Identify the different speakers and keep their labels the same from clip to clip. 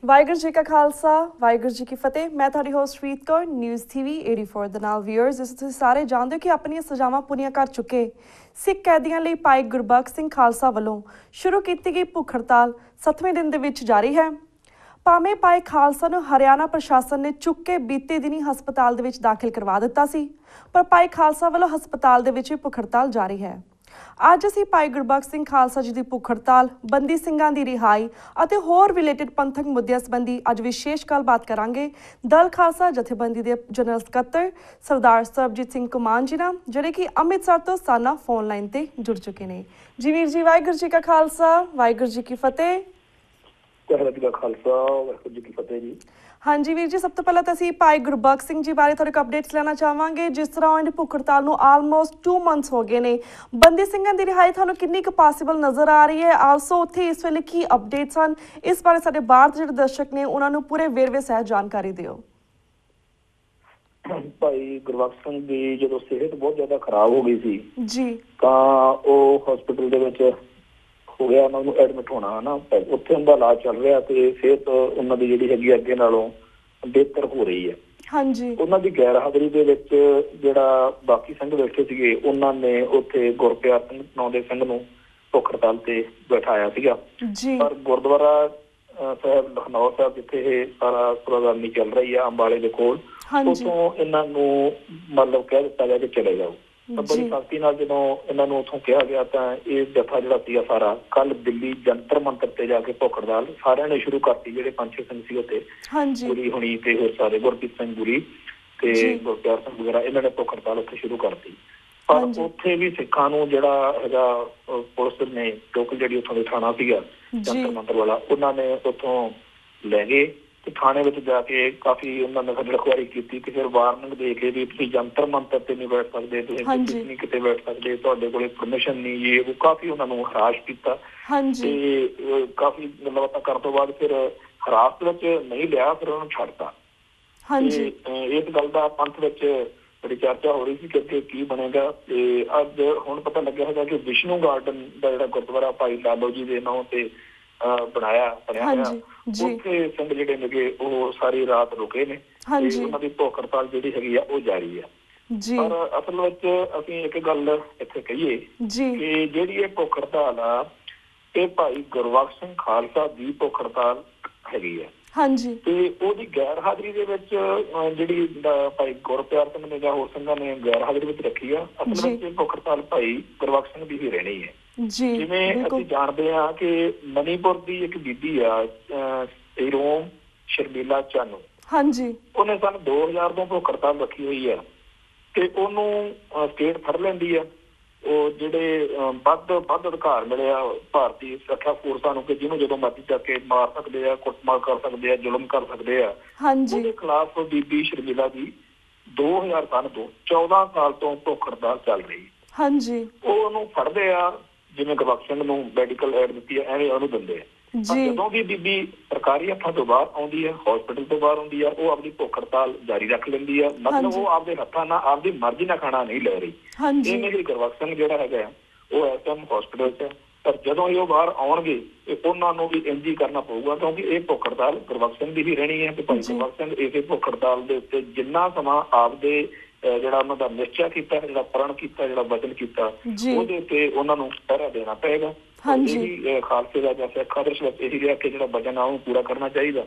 Speaker 1: ਵਾਹਿਗੁਰੂ ਜੀ ਕਾ ਖਾਲਸਾ ਵਾਹਿਗੁਰੂ ਜੀ ਕੀ ਫਤਿਹ। ਮੈਂ ਤੁਹਾਡੀ ਹੋਸਟ ਰੀਤ ਕੌਰ ਨਿਊਜ਼ TV84 ਦੇ ਨਾਲ ਵਿਊਅਰਸ। ਜਿਸ ਤੁਸੀਂ ਸਾਰੇ ਜਾਣਦੇ ਹੋ ਕਿ ਆਪਣੀਆਂ ਸਜ਼ਾਵਾਂ ਪੂਰੀਆਂ ਕਰ ਚੁੱਕੇ ਸਿੱਖ ਕੈਦੀਆਂ ਲਈ ਭਾਈ ਗੁਰਬਖਸ਼ ਸਿੰਘ ਖਾਲਸਾ ਵੱਲੋਂ ਸ਼ੁਰੂ ਕੀਤੀ ਗਈ ਭੁੱਖ ਹੜਤਾਲ 7ਵੇਂ ਦਿਨ ਦੇ ਵਿੱਚ ਜਾਰੀ ਹੈ। ਭਾਵੇਂ ਭਾਈ ਖਾਲਸਾ ਨੂੰ ਹਰਿਆਣਾ ਪ੍ਰਸ਼ਾਸਨ ਨੇ ਚੁੱਕ ਕੇ ਬੀਤੇ ਦਿਨੀ ਹਸਪਤਾਲ ਦੇ ਵਿੱਚ ਦਾਖਲ ਕਰਵਾ ਦਿੱਤਾ ਸੀ, ਪਰ ਭਾਈ ਖਾਲਸਾ ਵੱਲੋਂ ਹਸਪਤਾਲ ਦੇ ਵਿੱਚ ਭੁੱਖ ਹੜਤਾਲ ਜਾਰੀ ਹੈ। ਅੱਜ ਅਸੀਂ ਭਾਈ ਗੁਰਬਖਸ਼ ਸਿੰਘ ਖਾਲਸਾ ਜੀ ਦੀ ਭੁੱਖ ਹੜਤਾਲ, ਬੰਦੀ ਸਿੰਘਾਂ ਦੀ ਰਿਹਾਈ ਅਤੇ ਹੋਰ ਰਿਲੇਟਡ ਪੰਥਕ ਮੁੱਦਿਆਂ ਸੰਬੰਧੀ ਅੱਜ ਵਿਸ਼ੇਸ਼ ਗੱਲਬਾਤ ਕਰਾਂਗੇ ਦਲ ਖਾਲਸਾ ਜਥੇਬੰਦੀ ਦੇ ਜਨਰਲ ਸਕੱਤਰ ਸਰਦਾਰ ਸਰਬਜੀਤ ਸਿੰਘ ਘੁਮਾਨ ਜੀ ਨਾਲ, ਜਿਹੜੇ ਕਿ ਅੰਮ੍ਰਿਤਸਰ ਤੋਂ ਸਾਨਾ ਫੋਨ ਲਾਈਨ ਤੇ ਜੁੜ ਚੁੱਕੇ ਨੇ। ਜੀ ਵੀਰ ਜੀ, ਵਾਹਿਗੁਰੂ ਜੀ ਕਾ ਖਾਲਸਾ ਵਾਹਿਗੁਰੂ ਜੀ ਕੀ ਫਤਿਹ। हाँ जी वीर जी, सब तो पहले तो असीं भाई गुरबख्श सिंह जी बारे थोड़े अपडेट्स लेना चाहांगे। जिस तरह इन्हें भुख हड़ताल नूं आलमोस्ट 2 मंथ्स हो गए ने, बंदी ਸਿੰਘਾਂ ਦੀ रिहाई थानूं किन्नी क पॉसिबल नज़र आ रही है? आलसो उत्थे इस वेले की अपडेट्स हैं, इस बारे साडे बाहर दे जिहड़े दर्शक ने उन्हां नूं पूरे वेरवे सहित जानकारी दिओ।
Speaker 2: भाई गुरबख्श सिंह दी जदों सेहत बहुत ज़्यादा खराब हो गई सी
Speaker 1: जी,
Speaker 2: तां ओह हॉस्पिटल दे विच हो गया, उन्होंने एडमिट होना है ना, उत्थे उनका इलाज चल रहा तो सेहत उन्होंने जी हैगी अगे नालों बेहतर हो रही है।
Speaker 1: हाँ जी,
Speaker 2: उन्होंने गैर हाज़री दे विच जिहड़ा बाकी सिंह बैठे सीगे उन्होंने उत्थे गुरप्यार सिंह नाम दे सिंह नूं भुख हड़ताल ते बैठाया सीगा। पर गुरुद्वारा साहब लखनौर साहब जिथे सारा प्रोग्राम चल रही है अंबाले के कोल, उत्थों इन्हां नूं मतलब कह दिता गया कि चले जाओ। बड़ी सख्ती नाल जदों इन्हां नूं उत्थों कहा गया तां इह जत्था जिहड़ा सीगा सारा कल दिल्ली जंतर मंतर ते जाके भुख हड़ताल सारिआं ने शुरू करती। जिहड़े 5-6 सिंह सी उत्थे गुरी हुणी ते होर सारे गुरप्रीत सिंह गुरी ते गुरप्यार सिंह वगैरह इन्हां ने भुख हड़ताल उत्थे शुरू करती। पर उत्थे भी सिखां नूं जिहड़ा हैगा पुलिस ने लोकल जिहड़ी उत्थों दी थाणा सीगा जंतर मंतर वाला, उन्हां ने उत्थों लै गए थाने में जाके काफी उन्होंने रखवारी की, फिर वार्निंग दे के भी तुसीं जंतर मंतर ते नहीं बैठ सकते, तुसीं नहीं किते बैठ सकते, तुहाडे कोले परमिशन नहीं, ये वो काफी उन्होंने हराश किया। काफी गल्लां करन तो बाद फिर हिरासत विच नहीं लिया, फिर उन्होंने छड्डता। इस गल दा पंथ विच बड़ी चर्चा हो रही थी कि अगे की बनेगा। ते अज हुण पता लग्या है कि विष्णु गार्डन दा जिहड़ा गुरुद्वारा भाई लालो जी दे नाम ते ਬਣਿਆ ਹੋਇਆ ਉੱਥੇ ਸਿੰਘ ਜਿਹੜੇ ਨੇਗੇ ਉਹ ਸਾਰੀ ਰਾਤ ਰੁਕੇ ਨੇ ਤੇ ਉਹਨਾਂ ਦੀ ਭੁੱਖ ਹੜਤਾਲ ਜਿਹੜੀ ਹੈਗੀ ਆ ਉਹ ਜਾਰੀ ਆ। ਪਰ ਅਸਲ ਵਿੱਚ ਅਸੀਂ ਇੱਕ ਗੱਲ ਇੱਥੇ ਕਹੀਏ ਕਿ ਜਿਹੜੀ ਇਹ ਭੁੱਖ ਹੜਤਾਲ ਆ ਇਹ ਭਾਈ ਗੁਰਬਖਸ਼ ਸਿੰਘ ਖਾਲਸਾ ਦੀ ਭੁੱਖ ਹੜਤਾਲ ਹੈਗੀ ਆ। ਤੇ ਉਹਦੀ ਗੈਰ ਹਾਜ਼ਰੀ ਦੇ ਵਿੱਚ ਜਿਹੜੀ ਭਾਈ ਗੁਰਪਿਆਰ ਸਿੰਘ ਨੇ ਜਾਂ ਹੋਰ ਸਿੰਘਾਂ ਨੇ ਗੈਰ ਹਾਜ਼ਰੀ ਵਿੱਚ ਰੱਖੀ ਆ। ਅਸਲ ਵਿੱਚ ਇਹ ਭੁੱਖ ਹੜਤਾਲ ਭਾਈ ਗੁਰਬਖਸ਼ ਸਿੰਘ ਦੀ ਹੀ ਰਹਿਣੀ ਹੈ। ਜਿਵੇਂ ਅਸੀਂ ਜਾਣਦੇ ਹਾਂ ਕਿ ਮਨੀਪੁਰ ਦੀ ਇੱਕ ਬੀਬੀ ਆ ਰੋਮ ਸ਼ਰਮੀਲਾ ਚਾਨੂ, ਉਹਨੇ ਸਨ 2000 ਤੋਂ ਭੁੱਖ ਹੜਤਾਲ ਰੱਖੀ ਹੋਈ ਆ ਤੇ ਉਹਨੂੰ ਸਟੇਟ ਫੜ ਲੈਂਦੀ ਆ। ਉਹ ਜਿਹੜੇ ਵੱਧ ਅਧਿਕਾਰ ਮਿਲੇ ਆ ਭਾਰਤੀ ਸੁਰੱਖਿਆ ਫੋਰਸਾਂ ਨੂੰ ਕਿ ਜਿਹਨੂੰ ਜਦੋਂ ਮਰਜ਼ੀ ਜਾ ਕੇ ਮਾਰ ਸਕਦੇ ਆ, ਕੁੱਟਮਾਰ ਕਰ ਸਕਦੇ ਆ, ਜ਼ੁਲਮ ਕਰ ਸਕਦੇ ਆ। ਉਹਦੇ ਖਿਲਾਫ ਬੀਬੀ ਸ਼ਰਮੀਲਾ ਦੀ 2000 ਤੋਂ 14 ਸਾਲ ਤੋਂ ਭੁੱਖ ਹੜਤਾਲ ਚੱਲ ਰਹੀ। ਉਹ ਉਹਨੂੰ ਫੜਦੇ ਆ, ਜਿਵੇਂ ਗੁਰਬਖਸ਼ ਸਿੰਘ ਨੂੰ ਮੈਡੀਕਲ ਐਡ ਦਿੱਤੀ ਹੈ ਐਵੇਂ ਉਹਨੂੰ ਦਿੰਦੇ ਆ। ਜਦੋਂ ਵੀ ਬੀਬੀ ਸਰਕਾਰੀ ਹੱਥਾਂ ਤੋਂ ਬਾਹਰ ਆਉਂਦੀ ਹੈ, ਹਸਪੀਟਲ ਤੋਂ ਬਾਹਰ ਆਉਂਦੀ ਆ, ਉਹ ਆਪਣੀ ਭੁੱਖ ਹੜਤਾਲ ਜਾਰੀ ਰੱਖ ਲੈਂਦੀ ਆ। ਮਤਲਬ ਉਹ ਆਪਦੇ ਹੱਥਾਂ ਨਾਲ ਆਪਦੀ ਮਰਜ਼ੀ ਨਾਲ ਖਾਣਾ ਨਹੀਂ ਲੈ ਰਹੀ। ਇਵੇਂ ਹੀ ਗੁਰਬਖਸ਼ ਸਿੰਘ ਜਿਹੜਾ ਹੈਗਾ ਉਹ ਇਸ ਟਾਈਮ ਹਸਪੀਟਲ 'ਚ, ਪਰ ਜਦੋਂ ਹੀ ਉਹ ਬਾਹਰ ਆਉਣਗੇ ਉਹਨਾਂ ਨੂੰ ਵੀ ਇੰਝ ਹੀ ਕਰਨਾ ਪਊਗਾ ਕਿਉਂਕਿ ਇਹ ਭੁੱਖ ਹੜਤਾਲ ਗੁਰਬਖਸ਼ ਸਿੰਘ ਦੀ ਵੀ ਰਹਿਣੀ ਹੈ। ਤੇ ਭਾਈ ਗੁਰਬਖਸ਼ ਸਿੰਘ ਇਸੇ ਭੁੱਖ ਹੜਤਾਲ ਦੇ ਉੱਤੇ ਜਿੰਨਾ ਸਮਾਂ ਆਪਦੇ ਜਿਹੜਾ ਉਹਨਾਂ ਦਾ ਨਿਸ਼ਚਾ ਕੀਤਾ, ਜਿਹੜਾ ਪ੍ਰਣ ਕੀਤਾ, ਜਿਹੜਾ ਵਚਨ ਕੀਤਾ, ਉਹਦੇ ਉੱਤੇ ਉਹਨਾਂ ਨੂੰ ਪਹਿਰਾ ਦੇਣਾ ਪਏਗਾ। ਇਹੀ ਖਾਲਸੇ ਦਾ ਜਾਂ ਸਿੱਖ ਆਦਰਸ਼ ਵਿੱਚ ਇਹੀ ਰਿਹਾ ਕਿ ਜਿਹੜਾ ਵਚਨ ਆ ਉਹਨੂੰ ਪੂਰਾ ਕਰਨਾ ਚਾਹੀਦਾ।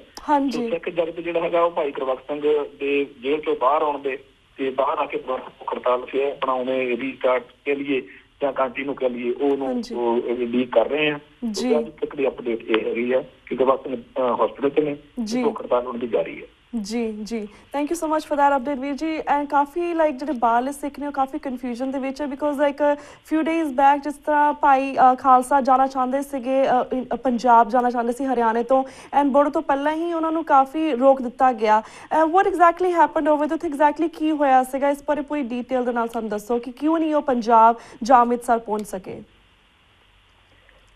Speaker 2: ਸਿੱਖ ਜਗਤ ਜਿਹੜਾ ਹੈਗਾ ਉਹ ਭਾਈ ਗੁਰਬਖਸ਼ ਸਿੰਘ ਦੇ ਜੇਲ੍ਹ ਤੋਂ ਬਾਹਰ ਆਉਣ ਦੇ ਤੇ ਬਾਹਰ ਆ ਕੇ ਭੁੱਖ ਹੜਤਾਲ ਫਿਰ ਆਪਣਾ ਉਵੇਂ ਰੀਸਟਾਰਟ ਕਹਿ ਲਈਏ ਜਾਂ ਕੰਟੀਨਿਊ ਕਹਿ ਲਈਏ ਉਹਨੂੰ ਲੀਕ ਕਰ ਰਹੇ ਆ। ਅੱਜ ਤੱਕ ਦੀ ਅਪਡੇਟ ਇਹ ਹੈਗੀ ਆ ਕਿ ਗੁਰਬਖਸ਼ ਸਿੰਘ ਹਸਪੀਟਲ 'ਚ ਨੇ, ਭੁੱਖ ਹੜਤਾਲ ਉਹਨਾਂ ਦੀ ਜਾਰੀ ਹੈ।
Speaker 1: जी thank you so much for that update वीर जी। एंड काफ़ी लाइक जो बाहरले सिख ने काफ़ी कन्फ्यूजन दे विच है because like few days back जिस तरह भाई खालसा जाना चाहते सीगे पंजाब जाना चाहते सी हरियाणे तो एंड बोर्ड तो पहले ही उन्होंने काफ़ी रोक दिता गया। वट एग्जैक्टली हैपनड ओवर उत्थे एग्जैक्टली की होया सीगा, इस बारे पूरी डिटेल दे नाल सानूं दसो कि क्यों नहीं वो पंजाब जां अमृतसर पहुंच सके।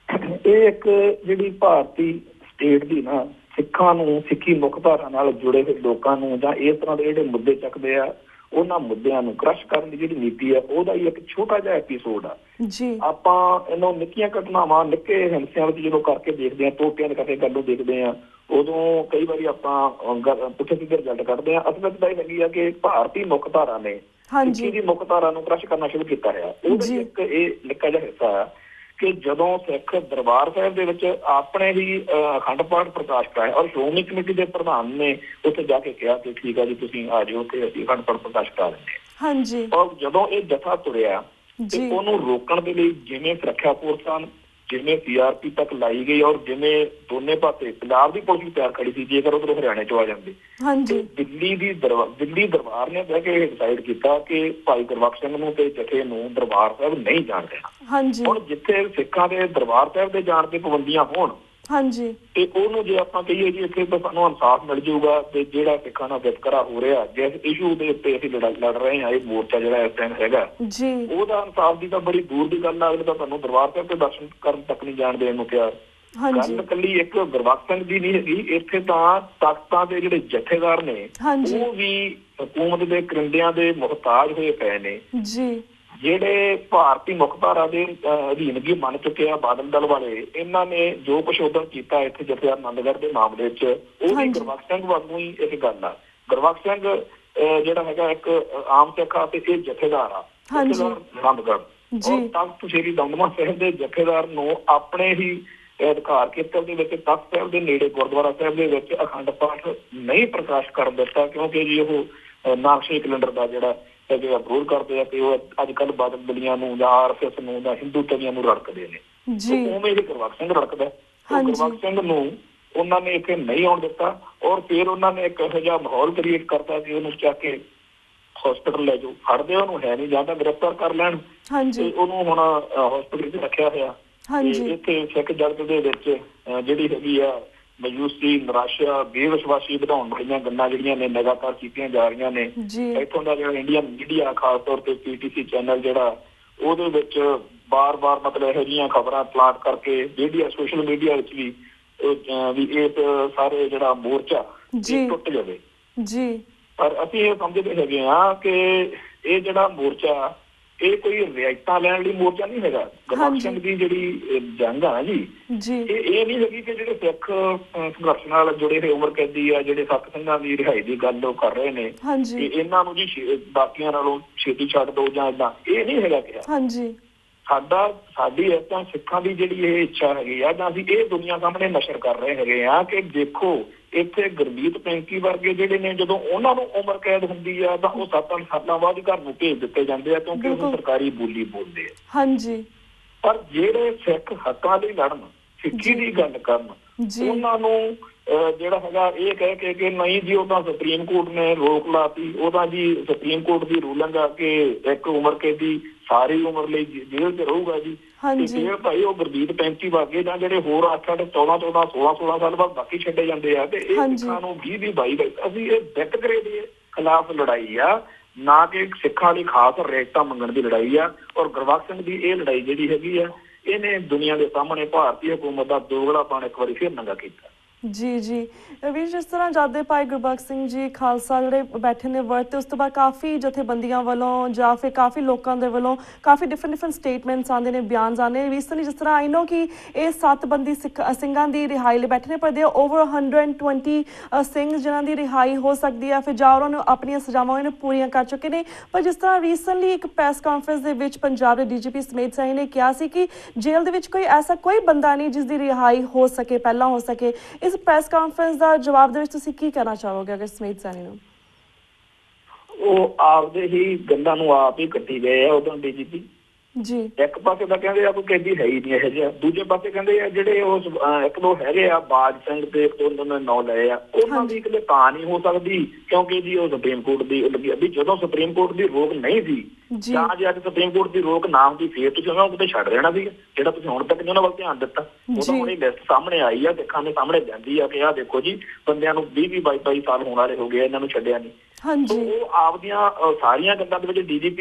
Speaker 2: ਇਹ ਇੱਕ ਜਿਹੜੀ ਭਾਰਤੀ ਸਟੇਟ ਦੀ ਨਾ ਸਿੱਖਾਂ ਨੂੰ, ਸਿੱਖੀ ਮੁੱਖ ਧਾਰਾ ਨਾਲ ਜੁੜੇ ਹੋਏ ਲੋਕਾਂ ਨੂੰ ਜਾਂ ਇਸ ਤਰ੍ਹਾਂ ਦੇ ਜਿਹੜੇ ਮੁੱਦੇ ਚੱਕਦੇ ਆ ਉਹਨਾਂ ਮੁੱਦਿਆਂ ਨੂੰ ਕ੍ਰਸ਼ ਕਰਨ ਦੀ ਜਿਹੜੀ ਨੀਤੀ ਹੈ ਉਹਦਾ ਹੀ ਇੱਕ ਛੋਟਾ ਜਿਹਾ ਐਪੀਸੋਡ ਆ। ਆਪਾਂ ਇਹਨੂੰ ਨਿੱਕੀਆਂ ਘਟਨਾਵਾਂ ਨਿੱਕੇ ਹਿੰਸਿਆਂ ਵਿੱਚ ਜਦੋਂ ਕਰਕੇ ਦੇਖਦੇ ਹਾਂ, ਟੋਟਿਆਂ ਦੇ ਕਰਕੇ ਗੱਲ ਨੂੰ ਦੇਖਦੇ ਹਾਂ, ਉਦੋਂ ਕਈ ਵਾਰੀ ਆਪਾਂ ਪੁੱਠੇ ਸਿੱਧੇ ਰਿਜ਼ਲਟ ਕੱਢਦੇ ਹਾਂ। ਅਸਲ ਵਿੱਚ ਤਾਂ ਇਹ ਹੈਗੀ ਆ ਕਿ ਭਾਰਤੀ ਮੁੱਖ ਧਾਰਾ ਨੇ ਸਿੱਖੀ ਦੀ ਮੁੱਖ ਧਾਰਾ ਨੂੰ ਕ੍ਰਸ਼ ਕਰਨਾ ਸ਼ੁਰੂ ਕੀਤਾ ਹੈ। ਉਹਦਾ ਇੱਕ ਇਹ ਨਿੱਕਾ ਜਿਹਾ ਹਿੱਸਾ ਆ ਕਿ ਜਦੋਂ ਸਿੱਖ ਦਰਬਾਰ ਸਾਹਿਬ ਦੇ ਵਿੱਚ ਆਪਣੇ ਹੀ ਅਖੰਡ ਪਾਠ ਪ੍ਰਕਾਸ਼ ਕਰਾਇਆ ਔਰ ਸ਼੍ਰੋਮਣੀ ਕਮੇਟੀ ਦੇ ਪ੍ਰਧਾਨ ਨੇ ਉੱਥੇ ਜਾ ਕੇ ਕਿਹਾ ਕਿ ਠੀਕ ਆ ਜੀ, ਤੁਸੀਂ ਆ ਜਾਓ ਤੇ ਅਸੀਂ ਅਖੰਡ ਪਾਠ ਪ੍ਰਕਾਸ਼ ਕਰਾ ਦਿੰਦੇ ਹਾਂ। ਔਰ ਜਦੋਂ ਇਹ ਜਥਾ ਤੁਰਿਆ ਤੇ ਉਹਨੂੰ ਰੋਕਣ ਦੇ ਲਈ ਜਿਵੇਂ ਸੁਰੱਖਿਆ ਫੋਰਸਾਂ, ਜਿਵੇਂ CRP ਤੱਕ ਲਾਈ ਗਈ ਔਰ ਜਿਵੇਂ ਦੋਨੇ ਪਾਸੇ ਪੰਜਾਬ ਦੀ ਪੁਲਿਸ ਵੀ ਤਿਆਰ ਖੜੀ ਸੀ ਜੇਕਰ ਉਧਰੋਂ ਹਰਿਆਣੇ ਚੋਂ ਆ ਜਾਂਦੇ, ਦਿੱਲੀ ਦਰਬਾਰ ਨੇ ਬਹਿ ਕੇ ਡਿਸਾਈਡ ਕੀਤਾ ਕਿ ਭਾਈ ਗੁਰਬਖਸ਼ ਸਿੰਘ ਨੂੰ ਤੇ ਜਥੇ ਨੂੰ ਦਰਬਾਰ ਸਾਹਿਬ ਨਹੀਂ ਜਾਣ ਦੇਣਾ। ਹੁਣ ਜਿੱਥੇ ਸਿੱਖਾਂ ਦੇ ਦਰਬਾਰ ਸਾਹਿਬ ਦੇ ਜਾਣ ਤੇ ਪਾਬੰਦੀਆਂ ਹੋਣ ਤੇ ਉਹਨੂੰ ਜੇ ਆਪਾਂ ਕਹੀਏ ਜੀ ਇੱਥੇ ਤਾਂ ਸਾਨੂੰ ਇਨਸਾਫ ਮਿਲ ਜਾਊਗਾ ਤੇ ਜਿਹੜਾ ਸਿੱਖਾਂ ਨਾਲ ਵਿਤਕਰਾ ਹੋ ਰਿਹਾ ਜਿਸ ਇਸ਼ੂ ਦੇ ਉੱਤੇ ਅਸੀਂ ਲੜ ਰਹੇ ਹਾਂ, ਇਹ ਮੋਰਚਾ ਜਿਹੜਾ ਇਸ ਟਾਈਮ ਹੈਗਾ ਉਹਦਾ ਇਨਸਾਫ ਦੀ ਤਾਂ ਬੜੀ ਦੂਰ ਦੀ ਗੱਲ ਆ। ਅਗਲੇ ਤਾਂ ਤੁਹਾਨੂੰ ਦਰਬਾਰ ਸਾਹਿਬ ਤੇ ਦਰਸ਼ਨ ਕਰਨ ਤੱਕ ਨਹੀਂ ਜਾਣ ਦੇਣ ਨੂੰ ਤਿਆਰ। ਗੱਲ ਇਕੱਲੀ ਇੱਕ ਗੁਰਬਖਸ਼ ਸਿੰਘ ਦੀ ਨਹੀਂ ਹੈਗੀ, ਇੱਥੇ ਤਾਂ ਤਖ਼ਤਾਂ ਦੇ ਜਿਹੜੇ ਜਥੇਦਾਰ ਨੇ ਉਹ ਵੀ ਹਕੂਮਤ ਦੇ ਕਰਿੰਦਿਆਂ ਦੇ ਮੁਹਤਾਜ ਹੋਏ ਪਏ ਨੇ। ਜਿਹੜੇ ਭਾਰਤੀ ਮੁੱਖ ਧਾਰਾ ਦੇ ਅਧੀਨਗੀ ਮੰਨ ਚੁੱਕੇ ਆ ਬਾਦਲ ਦਲ ਵਾਲੇ, ਇਹਨਾਂ ਨੇ ਜੋ ਕੁਛ ਉਦੋਂ ਕੀਤਾ ਇੱਥੇ ਜਥੇਦਾਰ ਆਨੰਦਗੜ੍ਹ ਦੇ ਮਾਮਲੇ 'ਚ, ਉਹ ਵੀ ਗੁਰਬਖਸ਼ ਸਿੰਘ ਵਾਂਗੂ ਹੀ ਇੱਕ ਗੱਲ ਆ। ਗੁਰਬਖਸ਼ ਸਿੰਘ ਜਿਹੜਾ ਹੈਗਾ ਇੱਕ ਆਮ ਸਿੱਖ ਆ ਤੇ ਇਹ ਜਥੇਦਾਰ ਆ ਆਨੰਦਗੜ੍ਹ, ਔਰ ਤਖ਼ਤ ਸ੍ਰੀ ਦਮਦਮਾ ਸਾਹਿਬ ਦੇ ਜਥੇਦਾਰ ਨੂੰ ਆਪਣੇ ਹੀ ਅਧਿਕਾਰ ਖੇਤਰ ਦੇ ਵਿੱਚ ਤਖ਼ਤ ਸਾਹਿਬ ਦੇ ਨੇੜੇ ਗੁਰਦੁਆਰਾ ਸਾਹਿਬ ਦੇ ਵਿੱਚ ਅਖੰਡ ਪਾਠ ਨਹੀਂ ਪ੍ਰਕਾਸ਼ ਕਰਨ ਦਿੱਤਾ, ਕਿਉਂਕਿ ਜੀ ਉਹ ਨਾਕਸ਼ੇ ਕੈਲੰਡਰ ਦਾ ਜਿਹੜਾ ਵਿਰੋਧ ਕਰਦੇ ਆ ਤੇ ਉਹ ਅੱਜ ਕੱਲ੍ਹ ਬਾਦਲ ਦਲੀਆਂ ਨੂੰ ਜਾਂ RSS ਨੂੰ ਜਾਂ ਹਿੰਦੂ ਤਵੀਆਂ ਨੂੰ ਰੜਕਦੇ ਨੇ। ਉਵੇਂ ਹੀ ਗੁਰਬਖਸ਼ ਸਿੰਘ ਰੜਕਦਾ। ਗੁਰਬਖਸ਼ ਸਿੰਘ ਨੂੰ ਉਹਨਾਂ ਨੇ ਇੱਥੇ ਨਹੀਂ ਆਉਣ ਦਿੱਤਾ ਔਰ ਫਿਰ ਉਹਨਾਂ ਨੇ ਇੱਕ ਇਹੋ ਜਿਹਾ ਮਾਹੌਲ ਕ੍ਰੀਏਟ ਕਰਤਾ ਕਿ ਉਹਨੂੰ ਚੱਕ ਕੇ ਹਸਪੀਟਲ ਲੈ ਜਾਓ, ਫੜਦੇ ਉਹਨੂੰ ਹੈ ਨਹੀਂ, ਜਾਂ ਤਾਂ ਗ੍ਰਿਫਤਾਰ ਕਰ ਲੈਣ ਤੇ ਉਹਨੂੰ ਹੁਣ ਹਸਪੀਟਲ 'ਚ ਰੱਖਿਆ ਹੋਇਆ। ਇੱਥੇ ਸਿੱਖ ਜਗਤ ਦੇ ਵਿੱਚ ਜਿਹੜੀ ਹੈਗੀ ਆ ਮਾਯੂਸੀ, ਨਿਰਾਸ਼ਾ, ਬੇਵਿਸ਼ਵਾਸੀ ਵਧਾਉਣ ਵਾਲੀਆਂ ਗੱਲਾਂ ਜਿਹੜੀਆਂ ਨੇ ਲਗਾਤਾਰ ਕੀਤੀਆਂ ਜਾ ਰਹੀਆਂ ਨੇ। ਇੱਥੋਂ ਦਾ ਜਿਹੜਾ ਇੰਡੀਅਨ ਮੀਡੀਆ, ਖਾਸ ਤੌਰ ਤੇ PTC ਚੈਨਲ ਜਿਹੜਾ, ਉਹਦੇ ਵਿੱਚ ਬਾਰ-ਬਾਰ ਮਤਲਬ ਇਹੋ ਜਿਹੀਆਂ ਖਬਰਾਂ ਪਲਾਟ ਕਰਕੇ ਮੀਡੀਆ, ਸੋਸ਼ਲ ਮੀਡੀਆ ਵਿੱਚ ਵੀ ਇਹ ਸਾਰੇ ਜਿਹੜਾ ਮੋਰਚਾ ਟੁੱਟ ਜਾਵੇ। ਪਰ ਅਸੀਂ ਇਹ ਸਮਝਦੇ ਹੈਗੇ ਹਾਂ ਕਿ ਇਹ ਜਿਹੜਾ ਮੋਰਚਾ ਇਹ ਕੋਈ ਰਿਆਇਤਾਂ ਲੈਣ ਲਈ ਮੋਰਚਾ ਨਹੀਂ ਹੈਗਾ। ਗੁਰਬਖਸ਼ ਸਿੰਘ ਦੀ ਜਿਹੜੀ ਜੰਗ ਆ ਜੀ, ਇਹ ਨਹੀਂ ਹੈਗੀ ਕਿ ਜਿਹੜੇ ਸਿੱਖ ਸੰਘਰਸ਼ ਨਾਲ ਜੁੜੇ ਹੋਏ ਉਮਰ ਕੈਦੀ ਆ, ਜਿਹੜੇ ਸੱਤ ਸਿੰਘਾਂ ਦੀ ਰਿਹਾਈ ਦੀ ਗੱਲ ਉਹ ਕਰ ਰਹੇ ਨੇ ਕਿ ਇਹਨਾਂ ਨੂੰ ਜੀ ਬਾਕੀਆਂ ਨਾਲੋਂ ਛੇਤੀ ਛੱਡ ਦਿਓ ਜਾਂ ਏਦਾਂ, ਇਹ ਨਹੀਂ ਹੈਗਾ ਕਿਹਾ। ਸਾਡੀ ਇਸ ਤਰ੍ਹਾਂ ਸਿੱਖਾਂ ਦੀ ਜਿਹੜੀ ਇਹ ਇੱਛਾ ਹੈਗੀ ਆ, ਜਾਂ ਅਸੀਂ ਇਹ ਦੁਨੀਆ ਸਾਹਮਣੇ ਨਸ਼ਰ ਕਰ ਰਹੇ ਹੈਗੇ ਆ ਕਿ ਦੇਖੋ ਇੱਥੇ ਗੁਰਮੀਤ ਪੈਂਕੀ ਵਰਗੇ ਜਿਹੜੇ ਨੇ, ਜਦੋਂ ਉਹਨਾਂ ਨੂੰ ਉਮਰ ਕੈਦ ਹੁੰਦੀ ਆ ਤਾਂ ਉਹ 7 ਸਾਲਾਂ ਬਾਅਦ ਘਰ ਨੂੰ ਭੇਜ ਦਿੱਤੇ ਜਾਂਦੇ ਆ, ਕਿਉਂਕਿ ਉਹ ਸਰਕਾਰੀ ਬੋਲੀ ਬੋਲਦੇ ਆ। ਪਰ ਜਿਹੜੇ ਸਿੱਖ ਹੱਕਾਂ ਲਈ ਲੜਨ, ਸਿੱਖੀ ਦੀ ਗੱਲ ਕਰਨ, ਉਹਨਾਂ ਨੂੰ ਜਿਹੜਾ ਹੈਗਾ ਇਹ ਕਹਿ ਕੇ ਕਿ ਨਹੀਂ ਜੀ ਉਹ ਤਾਂ ਸੁਪਰੀਮ ਕੋਰਟ ਨੇ ਰੋਕ ਲਾਤੀ, ਉਹ ਤਾਂ ਜੀ ਸੁਪਰੀਮ ਕੋਰਟ ਦੀ ਰੂਲਿੰਗ ਆ ਕਿ ਇੱਕ ਉਮਰ ਕੈਦੀ ਸਾਰੀ ਉਮਰ ਲਈ ਜੇਲ੍ਹ 'ਚ ਰਹੂਗਾ ਜੀ। ਤੇ ਭਾਈ ਉਹ ਗੁਰਮੀਤ ਪੈਂਕੀ ਵਰਗੇ ਜਾਂ ਜਿਹੜੇ ਹੋਰ 8-8, 14-14, 16-16 ਸਾਲ ਬਾਅਦ ਬਾਕੀ ਛੱਡੇ ਜਾਂਦੇ ਆ, ਤੇ ਇਹ ਸਿੱਖਾਂ ਨੂੰ 20-22 ਅਸੀਂ ਇਹ ਵਿਤਕਰੇ ਦੇ ਖਿਲਾਫ ਲੜਾਈ ਆ, ਨਾ ਕਿ ਸਿੱਖਾਂ ਦੀ ਖਾਸ ਰੇਟਾਂ ਮੰਗਣ ਦੀ ਲੜਾਈ ਆ। ਔਰ ਗੁਰਬਖਸ਼ ਸਿੰਘ ਦੀ ਇਹ ਲੜਾਈ ਜਿਹੜੀ ਹੈਗੀ ਆ, ਇਹਨੇ ਦੁਨੀਆ ਦੇ ਸਾਹਮਣੇ ਭਾਰਤੀ ਹਕੂਮਤ ਦਾ ਦੋਗਲਾਪਣ ਇੱਕ ਵਾਰੀ ਫਿਰ ਨੰਗਾ ਕੀਤਾ।
Speaker 1: ਵੀਰ, ਜਿਸ ਤਰ੍ਹਾਂ ਜਦ ਭਾਈ ਗੁਰਬਖਸ਼ ਸਿੰਘ ਜੀ ਖਾਲਸਾ ਜਿਹੜੇ ਬੈਠੇ ਨੇ ਵਰਤ, ਉਸ ਤੋਂ ਬਾਅਦ ਕਾਫੀ ਜਥੇਬੰਦੀਆਂ ਵੱਲੋਂ ਜਾਂ ਫਿਰ ਕਾਫੀ ਲੋਕਾਂ ਦੇ ਵੱਲੋਂ ਕਾਫੀ ਡਿਫਰੈਂਟ ਸਟੇਟਮੈਂਟਸ ਆਉਂਦੇ ਨੇ, ਬਿਆਨ ਆਉਂਦੇ ਨੇ। ਰੀਸੈਂਟਲੀ ਜਿਸ ਤਰ੍ਹਾਂ ਆਈ ਨੋ ਕਿ ਇਹ 7 ਬੰਦੀ ਸਿੰਘਾਂ ਦੀ ਰਿਹਾਈ ਲਈ ਬੈਠੇ ਨੇ, ਪਰ ਦੇ ਓਵਰ 120 ਸਿੰਘ ਜਿਨ੍ਹਾਂ ਦੀ ਰਿਹਾਈ ਹੋ ਸਕਦੀ ਹੈ ਫਿਰ ਜਾਂ ਉਹਨਾਂ ਨੂੰ ਆਪਣੀਆਂ ਸਜ਼ਾਵਾਂ ਇਹਨੂੰ ਪੂਰੀਆਂ ਕਰ ਚੁੱਕੇ ਨੇ। ਪਰ ਜਿਸ ਤਰ੍ਹਾਂ ਰੀਸੈਂਟਲੀ ਇੱਕ ਪ੍ਰੈਸ ਕਾਨਫਰੰਸ ਦੇ ਵਿੱਚ ਪੰਜਾਬ ਦੇ DGP ਸਮੇਤ ਸੈਣੀ ਨੇ ਕਿਹਾ ਸੀ ਕਿ ਜੇਲ੍ਹ ਦੇ ਵਿੱਚ ਐਸਾ ਕੋਈ ਬੰਦਾ ਨਹੀਂ ਜਿਸ ਦੀ ਰਿਹਾਈ ਹੋ ਸਕੇ, ਪਹਿਲਾਂ ਹੋ ਸਕੇ। ਇਸ ਪ੍ਰੈਸ ਕਾਨਫਰੰਸ ਦਾ ਜਵਾਬ ਦੇ ਵਿੱਚ ਤੁਸੀਂ ਕੀ ਕਹਿਣਾ ਚਾਹੋਗੇ ਅਗਰ ਸਮੇਤ ਸੈਣੀ ਨੂੰ?
Speaker 2: ਉਹ ਆਪਦੇ ਹੀ ਗੱਲਾਂ ਨੂੰ ਆਪ ਹੀ ਕੱਟੀ ਗਏ ਆ ਉਦੋਂ DGP ਜੀ। ਇੱਕ ਪਾਸੇ ਤਾਂ ਕਹਿੰਦੇ ਆ ਕੋਈ ਕੈਦੀ ਹੈ ਹੀ ਨਹੀਂ ਇਹੋ ਜਿਹਾ, ਦੂਜੇ ਪਾਸੇ ਕਹਿੰਦੇ ਆ ਜਿਹੜੇ ਉਹ 1-2 ਹੈਗੇ ਆ ਬਾਜ ਸਿੰਘ ਤੇ 1-2 ਨੇ ਨਾਂ ਲਏ ਆ, ਉਹਨਾਂ ਦੀ ਕਿਤੇ ਤਾਂ ਨਹੀਂ ਹੋ ਸਕਦੀ ਕਿਉਂਕਿ ਜੀ ਉਹ ਸੁਪਰੀਮ ਕੋਰਟ ਦੀ ਲੱਗੀ ਵੀ। ਜਦੋਂ ਸੁਪਰੀਮ ਕੋਰਟ ਦੀ ਰੋਕ ਨਹੀਂ ਸੀ ਜਾਂ ਜੇ ਅੱਜ ਸੁਪਰੀਮ ਕੋਰਟ ਦੀ ਰੋਕ ਨਾ ਹੁੰਦੀ ਫੇਰ ਤੁਸੀਂ ਉਹਨਾਂ ਨੂੰ ਕਿਤੇ ਛੱਡ ਦੇਣਾ ਸੀ, ਜਿਹੜਾ ਤੁਸੀਂ ਹੁਣ ਤੱਕ ਉਹਨਾਂ ਵੱਲ ਧਿਆਨ ਦਿੱਤਾ। ਉਦੋਂ ਹੁਣ ਇਹ ਲਿਸਟ ਸਾਹਮਣੇ ਆਈ ਆ, ਸਿੱਖਾਂ ਦੇ ਸਾਹਮਣੇ ਜਾਂਦੀ ਆ ਕਿ ਆਹ ਦੇਖੋ ਜੀ ਬੰਦਿਆਂ ਨੂੰ 20-22 ਸਾਲ ਹੋਣ ਵਾਲੇ ਹੋ ਗਏ, ਇਹਨਾਂ ਨੂੰ ਛੱਡਿਆ ਨਹੀਂ। ਉਹ ਆਪਦੀਆਂ ਸਾਰੀਆਂ ਗੱਲਾਂ ਦੇ ਵਿੱਚ DGP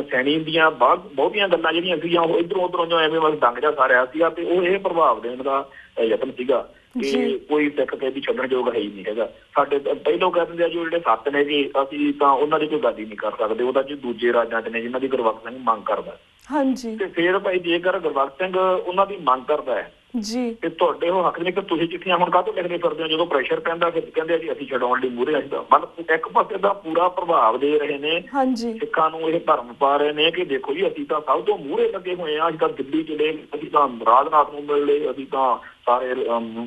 Speaker 2: ਸੈਣੀ ਦੀਆਂ ਬਹੁਤੀਆਂ ਗੱਲਾਂ ਜਿਹੜੀਆਂ ਸੀਗੀਆਂ ਉਹ ਇੱਧਰੋਂ ਉੱਧਰੋਂ ਜੋ ਐਵੇਂ ਬਸ ਡੰਗ ਜਾ ਸਾਰਿਆ ਸੀਗਾ, ਤੇ ਉਹ ਇਹ ਪ੍ਰਭਾਵ ਦੇਣ ਦਾ ਯਤਨ ਸੀਗਾ। ਕਿ ਕੋਈ ਸਿੱਖ ਕੈਦੀ ਛੱਡਣ ਯੋਗ ਹੈ ਹੀ ਨਹੀਂ ਹੈਗਾ। ਸਾਡੇ ਪਹਿਲੋਂ ਕਹਿ ਦਿੰਦੇ ਆ ਜੋ ਜਿਹੜੇ 7 ਨੇ ਜੀ ਅਸੀਂ ਤਾਂ ਉਹਨਾਂ ਦੀ ਕੋਈ ਗੱਲ ਹੀ ਨਹੀਂ ਕਰ ਸਕਦੇ, ਉਹਦਾ ਜੀ ਦੂਜੇ ਰਾਜਾਂ 'ਚ ਨੇ ਜਿਨ੍ਹਾਂ ਦੀ ਗੁਰਬਖਸ਼ ਸਿੰਘ ਮੰਗ ਕਰਦਾ। ਤੇ ਫਿਰ ਭਾਈ ਜੇਕਰ ਗੁਰਬਖਸ਼ ਸਿੰਘ ਉਹਨਾਂ ਦੀ ਮੰਗ ਕਰਦਾ ਹੈ ਤੇ ਤੁਹਾਡੇ ਉਹ ਹੱਕ ਨੇ ਕਿ ਤੁਸੀਂ ਚਿੱਠੀਆਂ ਹੁਣ ਕਾਹਤੋਂ ਲਿਖਦੇ ਫਿਰਦੇ ਹੋ? ਜਦੋਂ ਪ੍ਰੈਸ਼ਰ ਪੈਂਦਾ ਫਿਰ ਕਹਿੰਦੇ ਆ ਜੀ ਅਸੀਂ ਛਡਾਉਣ ਲਈ ਮੂਹਰੇ। ਅਸੀਂ ਤਾਂ ਮਤਲਬ ਇੱਕ ਪਾਸੇ ਦਾ ਪੂਰਾ ਪ੍ਰਭਾਵ ਦੇ ਰਹੇ ਨੇ ਸਿੱਖਾਂ ਨੂੰ, ਇਹ ਭਰਮ ਪਾ ਰਹੇ ਨੇ ਕਿ ਦੇਖੋ ਜੀ ਅਸੀਂ ਤਾਂ ਸਭ ਤੋਂ ਮੂਹਰੇ ਲੱਗੇ ਹੋਏ ਹਾਂ, ਅਸੀਂ ਤਾਂ ਦਿੱਲੀ ਚਲੇ, ਅਸੀਂ ਤਾਂ ਰਾਜਨਾਥ ਨੂੰ ਮਿਲ ਲਏ, ਅਸੀਂ ਤਾਂ ਸਾਰੇ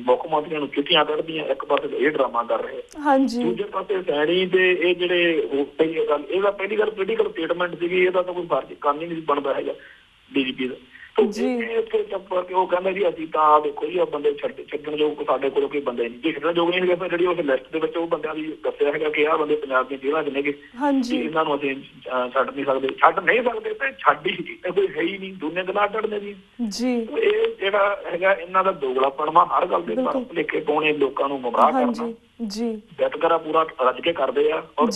Speaker 2: ਮੁੱਖ ਮੰਤਰੀਆਂ ਨੂੰ ਚਿੱਠੀਆਂ ਕੱਢਦੀਆਂ। ਇੱਕ ਪਾਸੇ ਇਹ ਡਰਾਮਾ ਕਰ ਰਹੇ, ਦੂਜੇ ਪਾਸੇ ਸੈਣੀ ਤੇ ਇਹ ਜਿਹੜੇ ਪਹਿਲੀ ਗੱਲ, ਇਹਦਾ ਪਹਿਲੀ ਗੱਲ ਪੋਲੀਟੀਕਲ ਸਟੇਟਮੈਂਟ ਸੀਗੀ, ਇਹਦਾ ਤਾਂ ਕੋਈ ਫਰਜ਼ ਕੰਮ ਹੀ ਨਹੀਂ ਬਣਦਾ ਹੈਗਾ DGP ਦਾ। ਉਹ ਕਹਿੰਦਾ ਜੀ ਅਸੀਂ ਤਾਂ ਦੇਖੋ ਜੀ ਬੰਦੇ ਛੱਡਣ ਯੋਗ ਸਾਡੇ ਕੋਲ ਕੋਈ ਬੰਦੇ ਨਹੀਂ, ਜੇ ਛੱਡਣ ਯੋਗ ਨਹੀਂ ਹੈਗੇ ਜਿਹੜੀ ਉਸ ਲਿਸਟ ਦੇ ਵਿੱਚ ਉਹ ਬੰਦਿਆਂ ਦੀ ਦੱਸਿਆ ਹੈਗਾ ਕਿ ਆਹ ਬੰਦੇ ਪੰਜਾਬ ਦੀਆਂ ਜੇਲ੍ਹਾਂ 'ਚ ਨੇਗੇ, ਇਹਨਾਂ ਨੂੰ ਅਸੀਂ ਛੱਡ ਨਹੀਂ ਸਕਦੇ ਤੇ ਛੱਡ ਹੀ ਕੋਈ ਹੈ ਹੀ ਨਹੀਂ, ਦੁਨੀਆ ਦੇ ਨਾਲ ਛੱਡਨੇ ਜੀ। ਇਹ ਜਿਹੜਾ ਹੈਗਾ ਇਹਨਾਂ ਦਾ ਦੋਗਲਾਪਣ ਹਰ ਗੱਲ ਦੇ ਭੁਲੇਖੇ ਪਾਉਣੇ, ਲੋਕਾਂ ਨੂੰ ਗੁੰਮਰਾਹ ਕਰਨਾ, ਵਿਤਕਰਾ ਪੂਰਾ ਰੱਜ ਕੇ ਕਰਦੇ ਆ। ਔਰ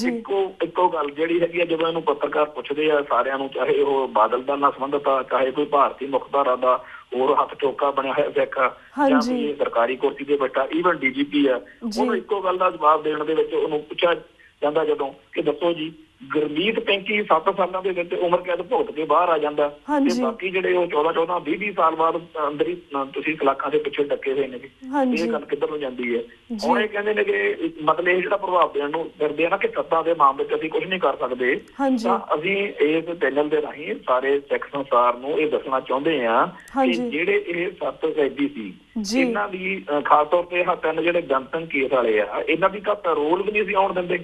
Speaker 2: ਇੱਕੋ ਗੱਲ ਜਿਹੜੀ ਹੈਗੀ ਆ, ਜਦੋਂ ਇਹਨੂੰ ਪੱਤਰਕਾਰ ਪੁੱਛਦੇ ਆ ਸਾਰਿਆਂ ਨੂੰ, ਚਾਹੇ ਉਹ ਬਾਦਲ ਦਾ ਨਾਲ ਸੰਬੰਧਤ ਆ, ਚਾਹੇ ਕੋਈ ਭਾਰਤੀ ਮੁਖਤਾਰਾ ਦਾ ਹੋਰ ਹੱਥ ਚੌਕਾ ਬਣਿਆ ਹੋਇਆ ਸਿੱਖ ਜਾਂ ਕੋਈ ਸਰਕਾਰੀ ਕੁਰਸੀ ਤੇ ਬੈਠਾ, ਈਵਨ DGP ਆ, ਉਹਨੂੰ ਇੱਕੋ ਗੱਲ ਦਾ ਜਵਾਬ ਦੇਣ ਦੇ ਵਿੱਚ ਉਹਨੂੰ ਪੁੱਛਿਆ ਜਾਂਦਾ ਜਦੋਂ ਕਿ ਦੱਸੋ ਜੀ ਗੁਰਮੀਤ 35 ਸਾਲਾਂ ਦੇ ਵਿੱਚ ਉਮਰ ਕੈਦ ਭੁਗਤ ਕੇ ਬਾਹਰ ਆ ਜਾਂਦਾ ਤੇ ਬਾਕੀ ਜਿਹੜੇ ਉਹ 14 20 ਸਾਲ ਬਾਅਦ ਅੰਦਰ ਹੀ ਤੁਸੀਂ ਸਲਾਖਾਂ ਦੇ ਪਿੱਛੇ ਡੱਕੇ ਹੋਏ ਨੇ। ਇਹ ਗੱਲ ਕਿੱਧਰ ਨੂੰ ਜਾਂਦੀ ਹੈ? ਹੁਣ ਇਹ ਕਹਿੰਦੇ ਨੇ ਕਿ ਮਤਲਬ ਇਹ ਜਿਹੜਾ ਪ੍ਰਭਾਵ ਦੇਣ ਨੂੰ ਕਰਦੇ ਆ ਨਾ ਕਿ ਸੱਤਾ ਦੇ ਮਾਮਲੇ 'ਚ ਅਸੀਂ ਕੁਛ ਨਹੀਂ ਕਰ ਸਕਦੇ, ਤਾਂ ਅਸੀਂ ਇਸ ਚੈਨਲ ਦੇ ਰਾਹੀਂ ਸਾਰੇ ਸਿੱਖ ਸੰਸਾਰ ਨੂੰ ਇਹ ਦੱਸਣਾ ਚਾਹੁੰਦੇ ਆ ਕਿ ਜਿਹੜੇ ਇਹ 7 ਕੈਦੀ ਸੀ, ਇਹਨਾਂ ਦੀ ਖਾਸ ਤੌਰ ਤੇ 3 ਜਿਹੜੇ ਜਨਤਕ ਕੇਸ ਵਾਲੇ ਆ, ਇਹਨਾਂ ਦੀ ਤਾਂ ਪੈਰੋਲ ਵੀ ਨਹੀਂ ਅਸੀਂ ਆਉਣ ਦਿੰਦੇ।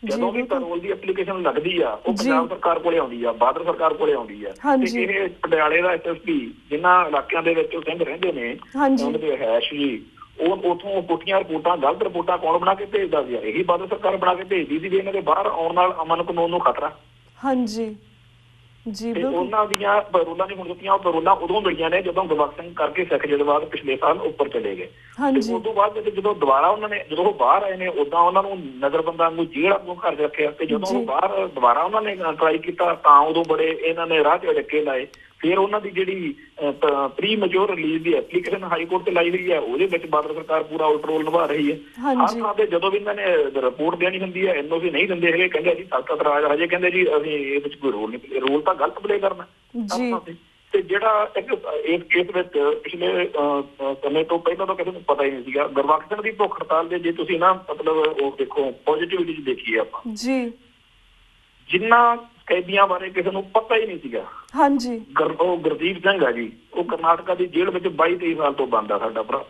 Speaker 2: ਜਦੋਂ ਵੀ ਪੈਰੋਲ ਦੀ ਐਪਲੀਕੇਸ਼ਨ ਲੱਗਦੀ ਆ ਉਹ ਪੰਜਾਬ ਸਰਕਾਰ ਕੋਲੇ ਆਉਂਦੀ ਆ, ਬਾਦਲ ਸਰਕਾਰ ਕੋਲੇ ਆਉਂਦੀ ਆ, ਤੇ ਇਹ ਪਟਿਆਲੇ ਦਾ SSP ਜਿਨ੍ਹਾਂ ਇਲਾਕਿਆਂ ਦੇ ਵਿੱਚ ਉਹ ਸਿੰਘ ਰਹਿੰਦੇ ਨੇ, ਉਹਨਾਂ ਦੇ ਰਿਹਾਇਸ਼ ਜੀ, ਉਹ ਉੱਥੋਂ ਪੁੱਠੀਆਂ ਰਿਪੋਰਟਾਂ, ਗਲਤ ਰਿਪੋਰਟਾਂ ਕੌਣ ਬਣਾ ਕੇ ਭੇਜਦਾ ਸੀ? ਇਹੀ ਬਾਦਲ ਸਰਕਾਰ ਬਣਾ ਕੇ ਭੇਜਦੀ ਸੀ ਵੀ ਇਹਨਾਂ ਦੇ ਬਾਹਰ ਆਉਣ ਨਾਲ ਅਮਨ ਕਾਨੂੰਨ ਨੂੰ ਖਤਰਾ। ਉਹਨਾਂ ਦੀਆਂ ਪੈਰੋਲਾਂ ਨਹੀਂ ਹੁਣ ਦਿੱਤੀਆਂ, ਉਹ ਪੈਰੋਲਾਂ ਉਦੋਂ ਮਿਲੀਆਂ ਨੇ ਜਦੋਂ ਗੁਰਬਖਸ਼ ਸਿੰਘ ਕਰਕੇ ਸਿੱਖ ਜਥੇਦਾਰ ਪਿਛਲੇ ਸਾਲ ਉੱਪਰ ਚਲੇ ਗਏ। ਉਸ ਤੋਂ ਬਾਅਦ ਜਦੋਂ ਦੁਬਾਰਾ ਉਹਨਾਂ ਨੇ, ਜਦੋਂ ਉਹ ਬਾਹਰ ਆਏ ਨੇ, ਉਦਾਂ ਉਹਨਾਂ ਨੂੰ ਨਜ਼ਰਬੰਦਾਂ ਨੂੰ ਜੇਲ੍ਹ ਆਪਣੂ ਘਰ ਰੱਖਿਆ, ਤੇ ਜਦੋਂ ਉਹ ਬਾਹਰ ਦੁਬਾਰਾ ਉਹਨਾਂ ਨੇ ਟਰਾਈ ਕੀਤਾ ਤਾਂ ਉਦੋਂ ਬੜੇ ਇਹਨਾਂ ਨੇ ਰਾਹ 'ਚ ਅੜਿੱਕੇ ਲਾਏ। ਫਿਰ ਉਹਨਾਂ ਦੀ ਜਿਹੜੀ ਪ੍ਰੀ ਮੈਚੋਰ ਰਿਲੀਜ਼ ਦੀ ਐਪਲੀਕੇਸ਼ਨ ਹਾਈ ਕੋਰਟ ਤੇ ਲਾਈ ਹੋਈ ਹੈ, ਉਹਦੇ ਵਿੱਚ ਬਾਦਲ ਸਰਕਾਰ ਪੂਰਾ ਆਊਟ ਰੋਲ ਨਿਭਾ ਰਹੀ ਹੈ। ਹਰ ਥਾਂ ਤੇ ਜਦੋਂ ਵੀ ਇਹਨਾਂ ਨੇ ਰਿਪੋਰਟ ਦੇਣੀ ਹੁੰਦੀ ਹੈ, NOC ਨਹੀਂ ਦਿੰਦੇ ਹੈਗੇ, ਕਹਿੰਦੇ ਜੀ ਸਖਤ ਰਾਜ ਹਜੇ, ਕਹਿੰਦੇ ਜੀ ਅਸੀਂ ਇਹ ਵਿੱਚ ਕੋਈ ਰੋਲ ਨਹੀਂ, ਰੋਲ ਤਾਂ ਗਲਤ ਪਲੇ ਕਰਨਾ। ਤੇ ਜਿਹੜਾ ਇਸ ਕੇਸ ਵਿੱਚ ਪਿਛਲੇ ਸਮੇਂ ਤੋਂ ਪਹਿਲਾਂ ਤਾਂ ਕਿਸੇ ਨੂੰ ਪਤਾ ਹੀ ਨਹੀਂ ਸੀਗਾ, ਗੁਰਬਖਸ਼ ਸਿੰਘ ਦੀ ਭੁੱਖ ਹੜਤਾਲ ਦੇ ਜੇ ਤੁਸੀਂ ਨਾ ਮਤਲਬ ਉਹ ਦੇਖੋ ਪੋਜ਼ਿਟਿਵਿਟੀ ਦੇਖੀਏ ਆਪਾਂ, ਜਿੰਨਾ ਕੈਦੀਆਂ ਬਾਰੇ ਕਿਸੇ ਨੂੰ ਪਤਾ ਹੀ ਨਹੀਂ ਸੀਗਾ। ਉਹ ਗੁਰਦੀਪ ਸਿੰਘ ਆ ਜੀ, ਉਹ ਕਰਨਾਟਕਾ ਦੀ ਜੇਲ੍ਹ ਵਿੱਚ 22-23 ਸਾਲ ਤੋਂ ਬੰਦ ਆ ਸਾਡਾ ਭਰਾ,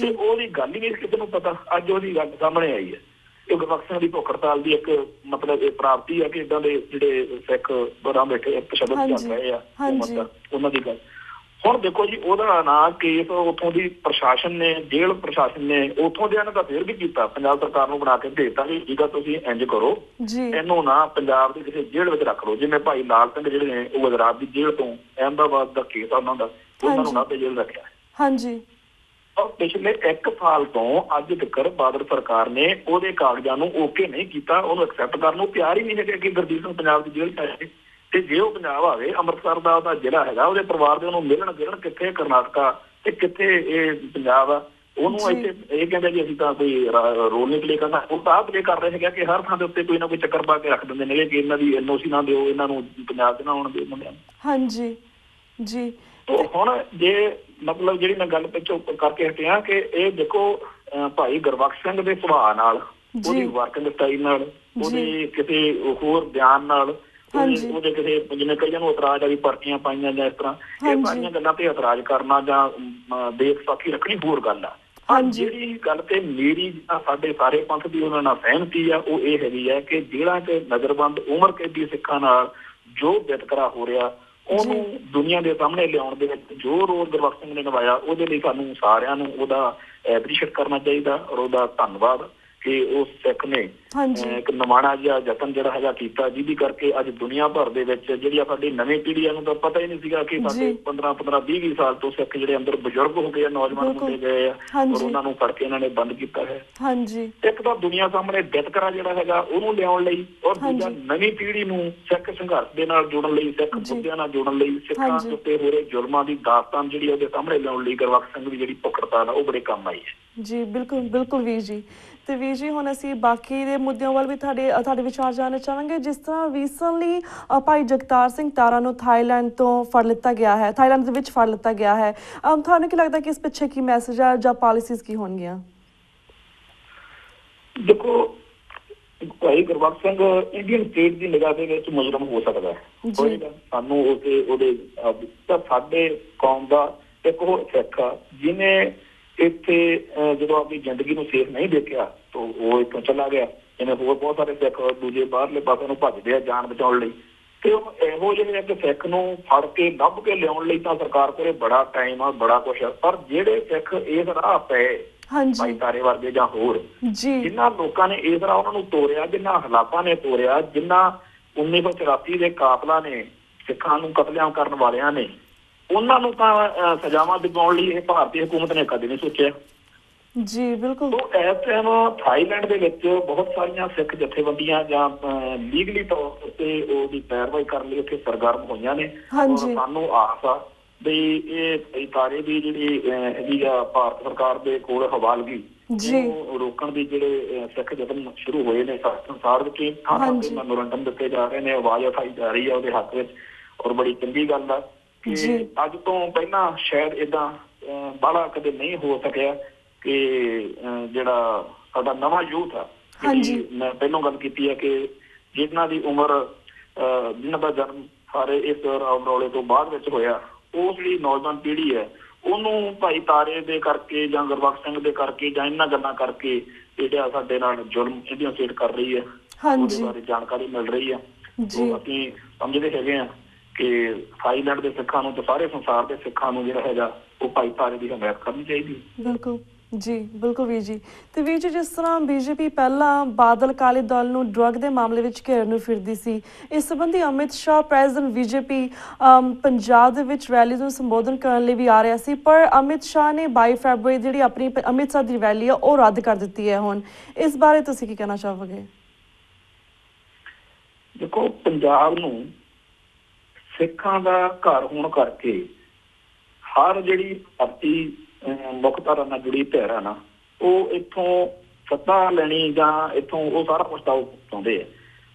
Speaker 2: ਤੇ ਉਹਦੀ ਗੱਲ ਹੀ ਨਹੀਂ ਕਿਸੇ ਨੂੰ ਪਤਾ। ਅੱਜ ਉਹਦੀ ਗੱਲ ਸਾਹਮਣੇ ਆਈ ਹੈ। ਇਹ ਗੁਰਬਖਸ਼ ਸਿੰਘ ਦੀ ਭੁੱਖ ਹੜਤਾਲ ਦੀ ਇੱਕ ਮਤਲਬ ਇਹ ਪ੍ਰਾਪਤੀ ਆ ਕਿ ਏਦਾਂ ਦੇ ਜਿਹੜੇ ਸਿੱਖ ਬਾਹਰ ਬੈਠੇ ਇੱਕ ਸ਼ਬਦ ਚੱਲ ਰਹੇ ਆ ਉਹਨਾਂ ਦੀ ਗੱਲ। ਹੁਣ ਦੇਖੋ ਜੀ ਉਹਦਾ ਨਾ ਕੇਸ ਉੱਥੋਂ ਦੀ ਪ੍ਰਸ਼ਾਸਨ ਨੇ, ਜੇਲ੍ਹ ਪ੍ਰਸ਼ਾਸਨ ਨੇ ਉੱਥੋਂ ਦੇ ਤਾਂ ਫਿਰ ਵੀ ਕੀਤਾ, ਪੰਜਾਬ ਸਰਕਾਰ ਨੂੰ ਬਣਾ ਕੇ ਭੇਜਤਾ ਵੀ ਠੀਕ ਆ ਤੁਸੀਂ ਇੰਝ ਕਰੋ, ਇਹਨੂੰ ਨਾ ਪੰਜਾਬ ਦੀ ਕਿਸੇ ਜੇਲ੍ਹ ਵਿੱਚ ਰੱਖ ਲਓ। ਜਿਵੇਂ ਭਾਈ ਲਾਲ ਸਿੰਘ ਜਿਹੜੇ ਨੇ ਉਹ ਗੁਜਰਾਤ ਦੀ ਜੇਲ੍ਹ ਤੋਂ, ਅਹਿਮਦਾਬਾਦ ਦਾ ਕੇਸ ਆ ਉਹਨਾਂ ਦਾ, ਉਹਨਾਂ ਨੂੰ ਨਾਭੇ ਜੇਲ੍ਹ ਰੱਖਿਆ। ਔਰ ਪਿਛਲੇ 1 ਸਾਲ ਤੋਂ ਅੱਜ ਤੱਕ ਬਾਦਲ ਸਰਕਾਰ ਨੇ ਉਹਦੇ ਕਾਗਜ਼ਾਂ ਨੂੰ ਓਕੇ ਨਹੀਂ ਕੀਤਾ, ਉਹਨੂੰ ਐਕਸੈਪਟ ਕਰਨ ਨੂੰ ਤਿਆਰ ਹੀ ਨਹੀਂ ਹੈਗੇ ਕਿ ਗੁਰਦੀਪ ਸਿੰਘ ਪੰਜਾਬ ਦੀ ਜੇਲ੍ਹ 'ਚ ਆਏ। ਤੇ ਜੇ ਉਹ ਪੰਜਾਬ ਆਵੇ, ਅੰਮ੍ਰਿਤਸਰ ਦਾ ਉਹਦਾ ਜ਼ਿਲ੍ਹਾ ਹੈਗਾ, ਉਹਦੇ ਪਰਿਵਾਰ ਦੇ ਉਹਨੂੰ ਮਿਲਣ ਕਿੱਥੇ ਕਰਨਾਟਕਾ ਤੇ ਕਿੱਥੇ ਇਹ ਪੰਜਾਬ ਆ, ਉਹਨੂੰ ਇੱਥੇ ਇਹ ਕਹਿੰਦੇ ਜੀ ਅਸੀਂ ਤਾਂ ਕੋਈ ਰੋਲ ਨਹੀਂ ਪਲੇ ਕਰਨਾ। ਉਹ ਤਾਂ ਪਲੇ ਕਰ ਰਹੇ ਹੈਗਾ ਕਿ ਹਰ ਥਾਂ ਦੇ ਉੱਤੇ ਕੋਈ ਨਾ ਕੋਈ ਚੱਕਰ ਪਾ ਕੇ ਰੱਖ ਦਿੰਦੇ ਨੇ ਕਿ ਇਹਨਾਂ ਦੀ NOC ਨਾ ਦਿਓ, ਇਹਨਾਂ ਨੂੰ ਪੰਜਾਬ 'ਚ ਨਾ ਆਉਣ ਦਿਓ ਮੁੰਡਿਆਂ ਨੂੰ। ਹੁਣ ਜੇ ਮਤਲਬ ਜਿਹੜੀ ਮੈਂ ਗੱਲ ਪਿੱਛੋਂ ਕਰਕੇ ਹਟਿਆ ਕਿ ਇਹ ਦੇਖੋ ਭਾਈ ਗੁਰਬਖਸ਼ ਸਿੰਘ ਦੇ ਸੁਭਾਅ ਨਾਲ, ਉਹਦੀ ਵਰਕਿੰਗ ਸਟਾਈਲ ਨਾਲ, ਉਹਦੇ ਕਿਸੇ ਹੋਰ ਬਿਆਨ ਨਾਲ, ਉਹਦੇ ਕਿਸੇ ਜਿਵੇਂ ਕਈਆਂ ਨੂੰ ਇਤਰਾਜ਼ ਆ ਵੀ ਪਰਚੀਆਂ ਪਾਈਆਂ ਜਾਂ ਇਸ ਤਰ੍ਹਾਂ, ਇਹ ਸਾਰੀਆਂ ਗੱਲਾਂ ਤੇ ਇਤਰਾਜ਼ ਕਰਨਾ ਜਾਂ ਬੇਇੱਤਫਾਕੀ ਰੱਖਣੀ ਹੋਰ ਗੱਲ ਆ। ਜਿਹੜੀ ਗੱਲ ਤੇ ਮੇਰੀ ਸਾਡੇ ਸਾਰੇ ਪੰਥ ਦੀ ਉਹਨਾਂ ਨਾਲ ਸਹਿਮਤੀ ਆ ਉਹ ਇਹ ਹੈਗੀ ਹੈ ਕਿ ਜੇਲ੍ਹਾਂ 'ਚ ਨਜ਼ਰਬੰਦ ਉਮਰ ਕੈਦੀ ਸਿੱਖਾਂ ਨਾਲ ਜੋ ਵਿਤਕਰਾ ਹੋ ਰਿਹਾ, ਉਹਨੂੰ ਦੁਨੀਆ ਦੇ ਸਾਹਮਣੇ ਲਿਆਉਣ ਦੇ ਵਿੱਚ ਜੋ ਰੋਲ ਗੁਰਬਖਸ਼ ਸਿੰਘ ਨੇ ਨਿਭਾਇਆ, ਉਹਦੇ ਲਈ ਸਾਨੂੰ ਸਾਰਿਆਂ ਨੂੰ ਉਹਦਾ ਐਪਰੀਸ਼ੀਏਟ ਕਰਨਾ ਚਾਹੀਦਾ ਔਰ ਉਹਦਾ ਧੰਨਵਾਦ कि उस सिख ने एक नवाणा जिहा यतन जिहड़ा हैगा कीता, जिहदी करके अज दुनिया भर दे विच जिहड़ी साडी नवीं पीढ़ी नूं तां पता ही नहीं सीगा कि साडे 15-15 20 साल तो सिख जिहड़े अंदर बजुर्ग हो गए, नौजवान मुंडे गए आ और उन्हां नूं फड़ के इन्हां ने बंद कीता है। एक तां दुनिया सामने वितकरा जिहड़ा हैगा उहनूं लिआउण लई और दूजा नवीं पीढ़ी नूं सिख संघर्ष दे नाल जोड़न लई, सिख मुद्दिआं नाल जोड़न लई, सिखां दे उत्ते हो रहे जुल्मां दी दास्तान जिहड़ी उहदे सामने लिआउण लई गुरबख्श सिंह दी जिहड़ी भुख हड़ताल आ ओह बड़े काम आई है।
Speaker 1: जी बिल्कुल बिल्कुल वीर जी। तो वीर जी हुण असीं बाकी दे मुद्दिਆਂ ਵੱਲ भी ਤੁਹਾਡੇ विचार जानना चाहांगे। जिस तरह रीसेंटली भाई जगतार सिंह तारा ਨੂੰ थाईलैंड ਤੋਂ ਫੜ ਲਿੱਤਾ ਗਿਆ ਹੈ, थाईलैंड ਦੇ ਵਿੱਚ ਫੜ ਲਿੱਤਾ ਗਿਆ ਹੈ, ਤੁਹਾਨੂੰ ਕੀ ਲੱਗਦਾ ਕਿ ਇਸ ਪਿੱਛੇ ਕੀ ਮੈਸੇਜ ਹੈ ਜਾਂ ਪਾਲਿਸੀਜ਼ ਕੀ ਹੋਣਗੀਆਂ?
Speaker 2: ਦੇਖੋ ਭਾਈ ਗੁਰਬਖਸ਼ ਸਿੰਘ ਇੰਡੀਅਨ ਸਟੇਟ ਦੀ ਨਿਗਾਹ ਦੇ ਵਿੱਚ ਮੁਜਰਮ ਹੋ ਸਕਦਾ ਹੈ, ਕੋਈ ਨਾ ਸਾਨੂੰ ਉਹਦੇ ਤਾਂ ਸਾਡੇ ਕੌਮ ਦਾ ਇੱਕ ਉਹ ਸਿੱਖ ਆ ਜਿਹਨੇ ਇੱਥੇ ਜਦੋਂ ਆਪਣੀ ਜ਼ਿੰਦਗੀ ਨੂੰ ਸੇਫ ਨਹੀਂ ਦੇਖਿਆ ਤਾਂ ਉਹ ਇੱਥੋਂ ਚਲਾ ਗਿਆ, ਜਿਵੇਂ ਹੋਰ ਬਹੁਤ ਸਾਰੇ ਸਿੱਖ ਦੂਜੇ ਬਾਹਰਲੇ ਪਾਸੇ ਨੂੰ ਭੱਜਦੇ ਆ ਜਾਨ ਬਚਾਉਣ ਲਈ। ਤੇ ਇਹੋ ਜਿਹੇ ਇੱਕ ਸਿੱਖ ਨੂੰ ਫੜ ਕੇ ਲੱਭ ਕੇ ਲਿਆਉਣ ਲਈ ਤਾਂ ਸਰਕਾਰ ਕੋਲੇ ਬੜਾ ਟਾਈਮ ਆ, ਬੜਾ ਕੁਛ ਆ, ਪਰ ਜਿਹੜੇ ਸਿੱਖ ਇਸ ਰਾਹ ਪਏ ਭਾਈ ਤਾਰੇ ਵਰਗੇ ਜਾਂ ਹੋਰ ਜਿਨ੍ਹਾਂ ਲੋਕਾਂ ਨੇ ਇਸ ਰਾਹ ਉਹਨਾਂ ਨੂੰ ਤੋਰਿਆ, ਜਿਨ੍ਹਾਂ ਹਾਲਾਤਾਂ ਨੇ ਤੋਰਿਆ, ਜਿਨ੍ਹਾਂ 1984 ਦੇ ਕਾਤਲਾਂ ਨੇ ਸਿੱਖਾਂ ਨੂੰ ਕਤਲੇਆਮ ਕਰਨ ਵਾਲਿਆਂ ਨੇ, ਉਹਨਾਂ ਨੂੰ ਤਾਂ ਸਜ਼ਾਵਾਂ ਦਿਵਾਉਣ ਲਈ ਇਹ ਭਾਰਤੀ ਹਕੂਮਤ ਨੇ ਕਦੇ ਨਹੀਂ ਸੋਚਿਆ।
Speaker 1: ਜੀ ਬਿਲਕੁਲ।
Speaker 2: ਤੋਂ ਇਸ ਟਾਈਮ ਥਾਈਲੈਂਡ ਦੇ ਵਿੱਚ ਬਹੁਤ ਸਾਰੀਆਂ ਸਿੱਖ ਜਥੇਬੰਦੀਆਂ ਜਾਂ ਲੀਗਲੀ ਤੌਰ ਤੇ ਉਹਦੀ ਪੈਰਵਾਈ ਕਰਨ ਲਈ ਉੱਥੇ ਸਰਗਰਮ ਹੋਈਆਂ ਨੇ ਔਰ ਸਾਨੂੰ ਆਸ ਆ ਵੀ ਇਹ ਤਾਰੇ ਦੀ ਜਿਹੜੀ ਹੈਗੀ ਆ ਭਾਰਤ ਸਰਕਾਰ ਦੇ ਕੋਲ ਹਵਾਲਗੀ ਨੂੰ ਰੋਕਣ ਦੀ ਜਿਹੜੇ ਸਿੱਖ ਯਤਨ ਸ਼ੁਰੂ ਹੋਏ ਨੇ ਸੰਸਾਰ ਵਿੱਚ ਥਾਂ ਤੇ ਮੈਮੋਰੰਡਮ ਦਿੱਤੇ ਜਾ ਰਹੇ ਨੇ, ਆਵਾਜ਼ ਉਠਾਈ ਜਾ ਰਹੀ ਆ ਉਹਦੇ ਹੱਕ ਵਿੱਚ ਔਰ ਬੜੀ ਚੰਗੀ ਗੱਲ ਆ ਕਿ ਅੱਜ ਤੋਂ ਪਹਿਲਾਂ ਸ਼ਾਇਦ ਏਦਾਂ ਬਾਹਲਾ ਕਦੇ ਨਹੀਂ ਹੋ ਸਕਿਆ ਕਿ ਜਿਹੜਾ ਸਾਡਾ ਨਵਾਂ ਯੂਥ ਆ, ਮੈਂ ਪਹਿਲਾਂ ਗੱਲ ਕੀਤੀ ਹੈ ਕਿ ਜਿਨ੍ਹਾਂ ਦੀ ਉਮਰ ਜਿਨ੍ਹਾਂ ਦਾ ਜਨਮ ਸਾਰੇ ਇਸ ਰੌਲੇ ਤੋਂ ਬਾਅਦ ਵਿੱਚ ਹੋਇਆ, ਉਸ ਜਿਹੜੀ ਨੌਜਵਾਨ ਪੀੜ੍ਹੀ ਹੈ ਉਹਨੂੰ ਭਾਈ ਤਾਰੇ ਦੇ ਕਰਕੇ ਜਾਂ ਗੁਰਬਖਸ਼ ਸਿੰਘ ਦੇ ਕਰਕੇ ਜਾਂ ਇਹਨਾਂ ਗੱਲਾਂ ਕਰਕੇ ਜਿਹੜਾ ਸਾਡੇ ਨਾਲ ਜ਼ੁਲਮ ਇੰਡੀਅਨ ਸਟੇਟ ਕਰ ਰਹੀ ਹੈ ਉਹਦੇ ਬਾਰੇ ਜਾਣਕਾਰੀ ਮਿਲ ਰਹੀ ਆ। ਅਸੀਂ ਸਮਝਦੇ ਹੈਗੇ ਆ ਕਿ ਥਾਈਲੈਂਡ ਦੇ ਸਿੱਖਾਂ ਨੂੰ ਤੇ ਸਾਰੇ ਸੰਸਾਰ ਦੇ ਸਿੱਖਾਂ ਨੂੰ ਜਿਹੜਾ ਹੈਗਾ ਉਹ ਭਾਈ ਤਾਰੇ ਦੀ ਹਮਾਇਤ ਕਰਨੀ ਚਾਹੀਦੀ। ਬਿਲਕੁਲ ਜੀ, ਬਿਲਕੁਲ ਵੀਰ ਜੀ। ਤੇ ਵੀਰ ਜੀ ਜਿਸ ਤਰ੍ਹਾਂ ਬੀਜੇਪੀ ਪਹਿਲਾਂ ਬਾਦਲ ਅਕਾਲੀ ਦਲ ਨੂੰ ਡਰੱਗ ਦੇ ਮਾਮਲੇ ਵਿੱਚ ਘੇਰਨ ਨੂੰ ਫਿਰਦੀ ਸੀ, ਇਸ ਸੰਬੰਧੀ ਅਮਿਤ ਸ਼ਾਹ ਪ੍ਰੈਜ਼ੀਡੈਂਟ ਬੀਜੇਪੀ ਪੰਜਾਬ ਦੇ ਵਿੱਚ ਰੈਲੀ ਨੂੰ ਸੰਬੋਧਨ ਕਰਨ ਲਈ ਵੀ ਆ ਰਿਹਾ ਸੀ, ਪਰ ਅਮਿਤ ਸ਼ਾਹ ਨੇ 22 ਫਰਵਰੀ ਜਿਹੜੀ ਆਪਣੀ ਅੰਮ੍ਰਿਤਸਰ ਦੀ ਰੈਲੀ ਆ ਉਹ ਰੱਦ ਕਰ ਦਿੱਤੀ ਹੈ। ਹੁਣ ਇਸ ਬਾਰੇ ਤੁਸੀਂ ਕੀ ਕਹਿਣਾ ਚਾਹੋਗੇ? ਦੇਖੋ, ਪੰਜਾਬ ਨੂੰ ਸਿੱਖਾਂ ਦਾ ਘਰ ਹੋਣ ਕਰਕੇ ਹਰ ਜਿਹੜੀ ਧਰਤੀ ਮੁੱਖ ਧਾਰਾ ਨਾਲ ਜੁੜੀ ਧਿਰ ਆ ਨਾ, ਉਹ ਇੱਥੋਂ ਸੱਤਾ ਲੈਣੀ ਜਾਂ ਇੱਥੋਂ ਉਹ ਸਾਰਾ ਕੁਛ ਤਾਂ ਚਾਹੁੰਦੇ ਆ,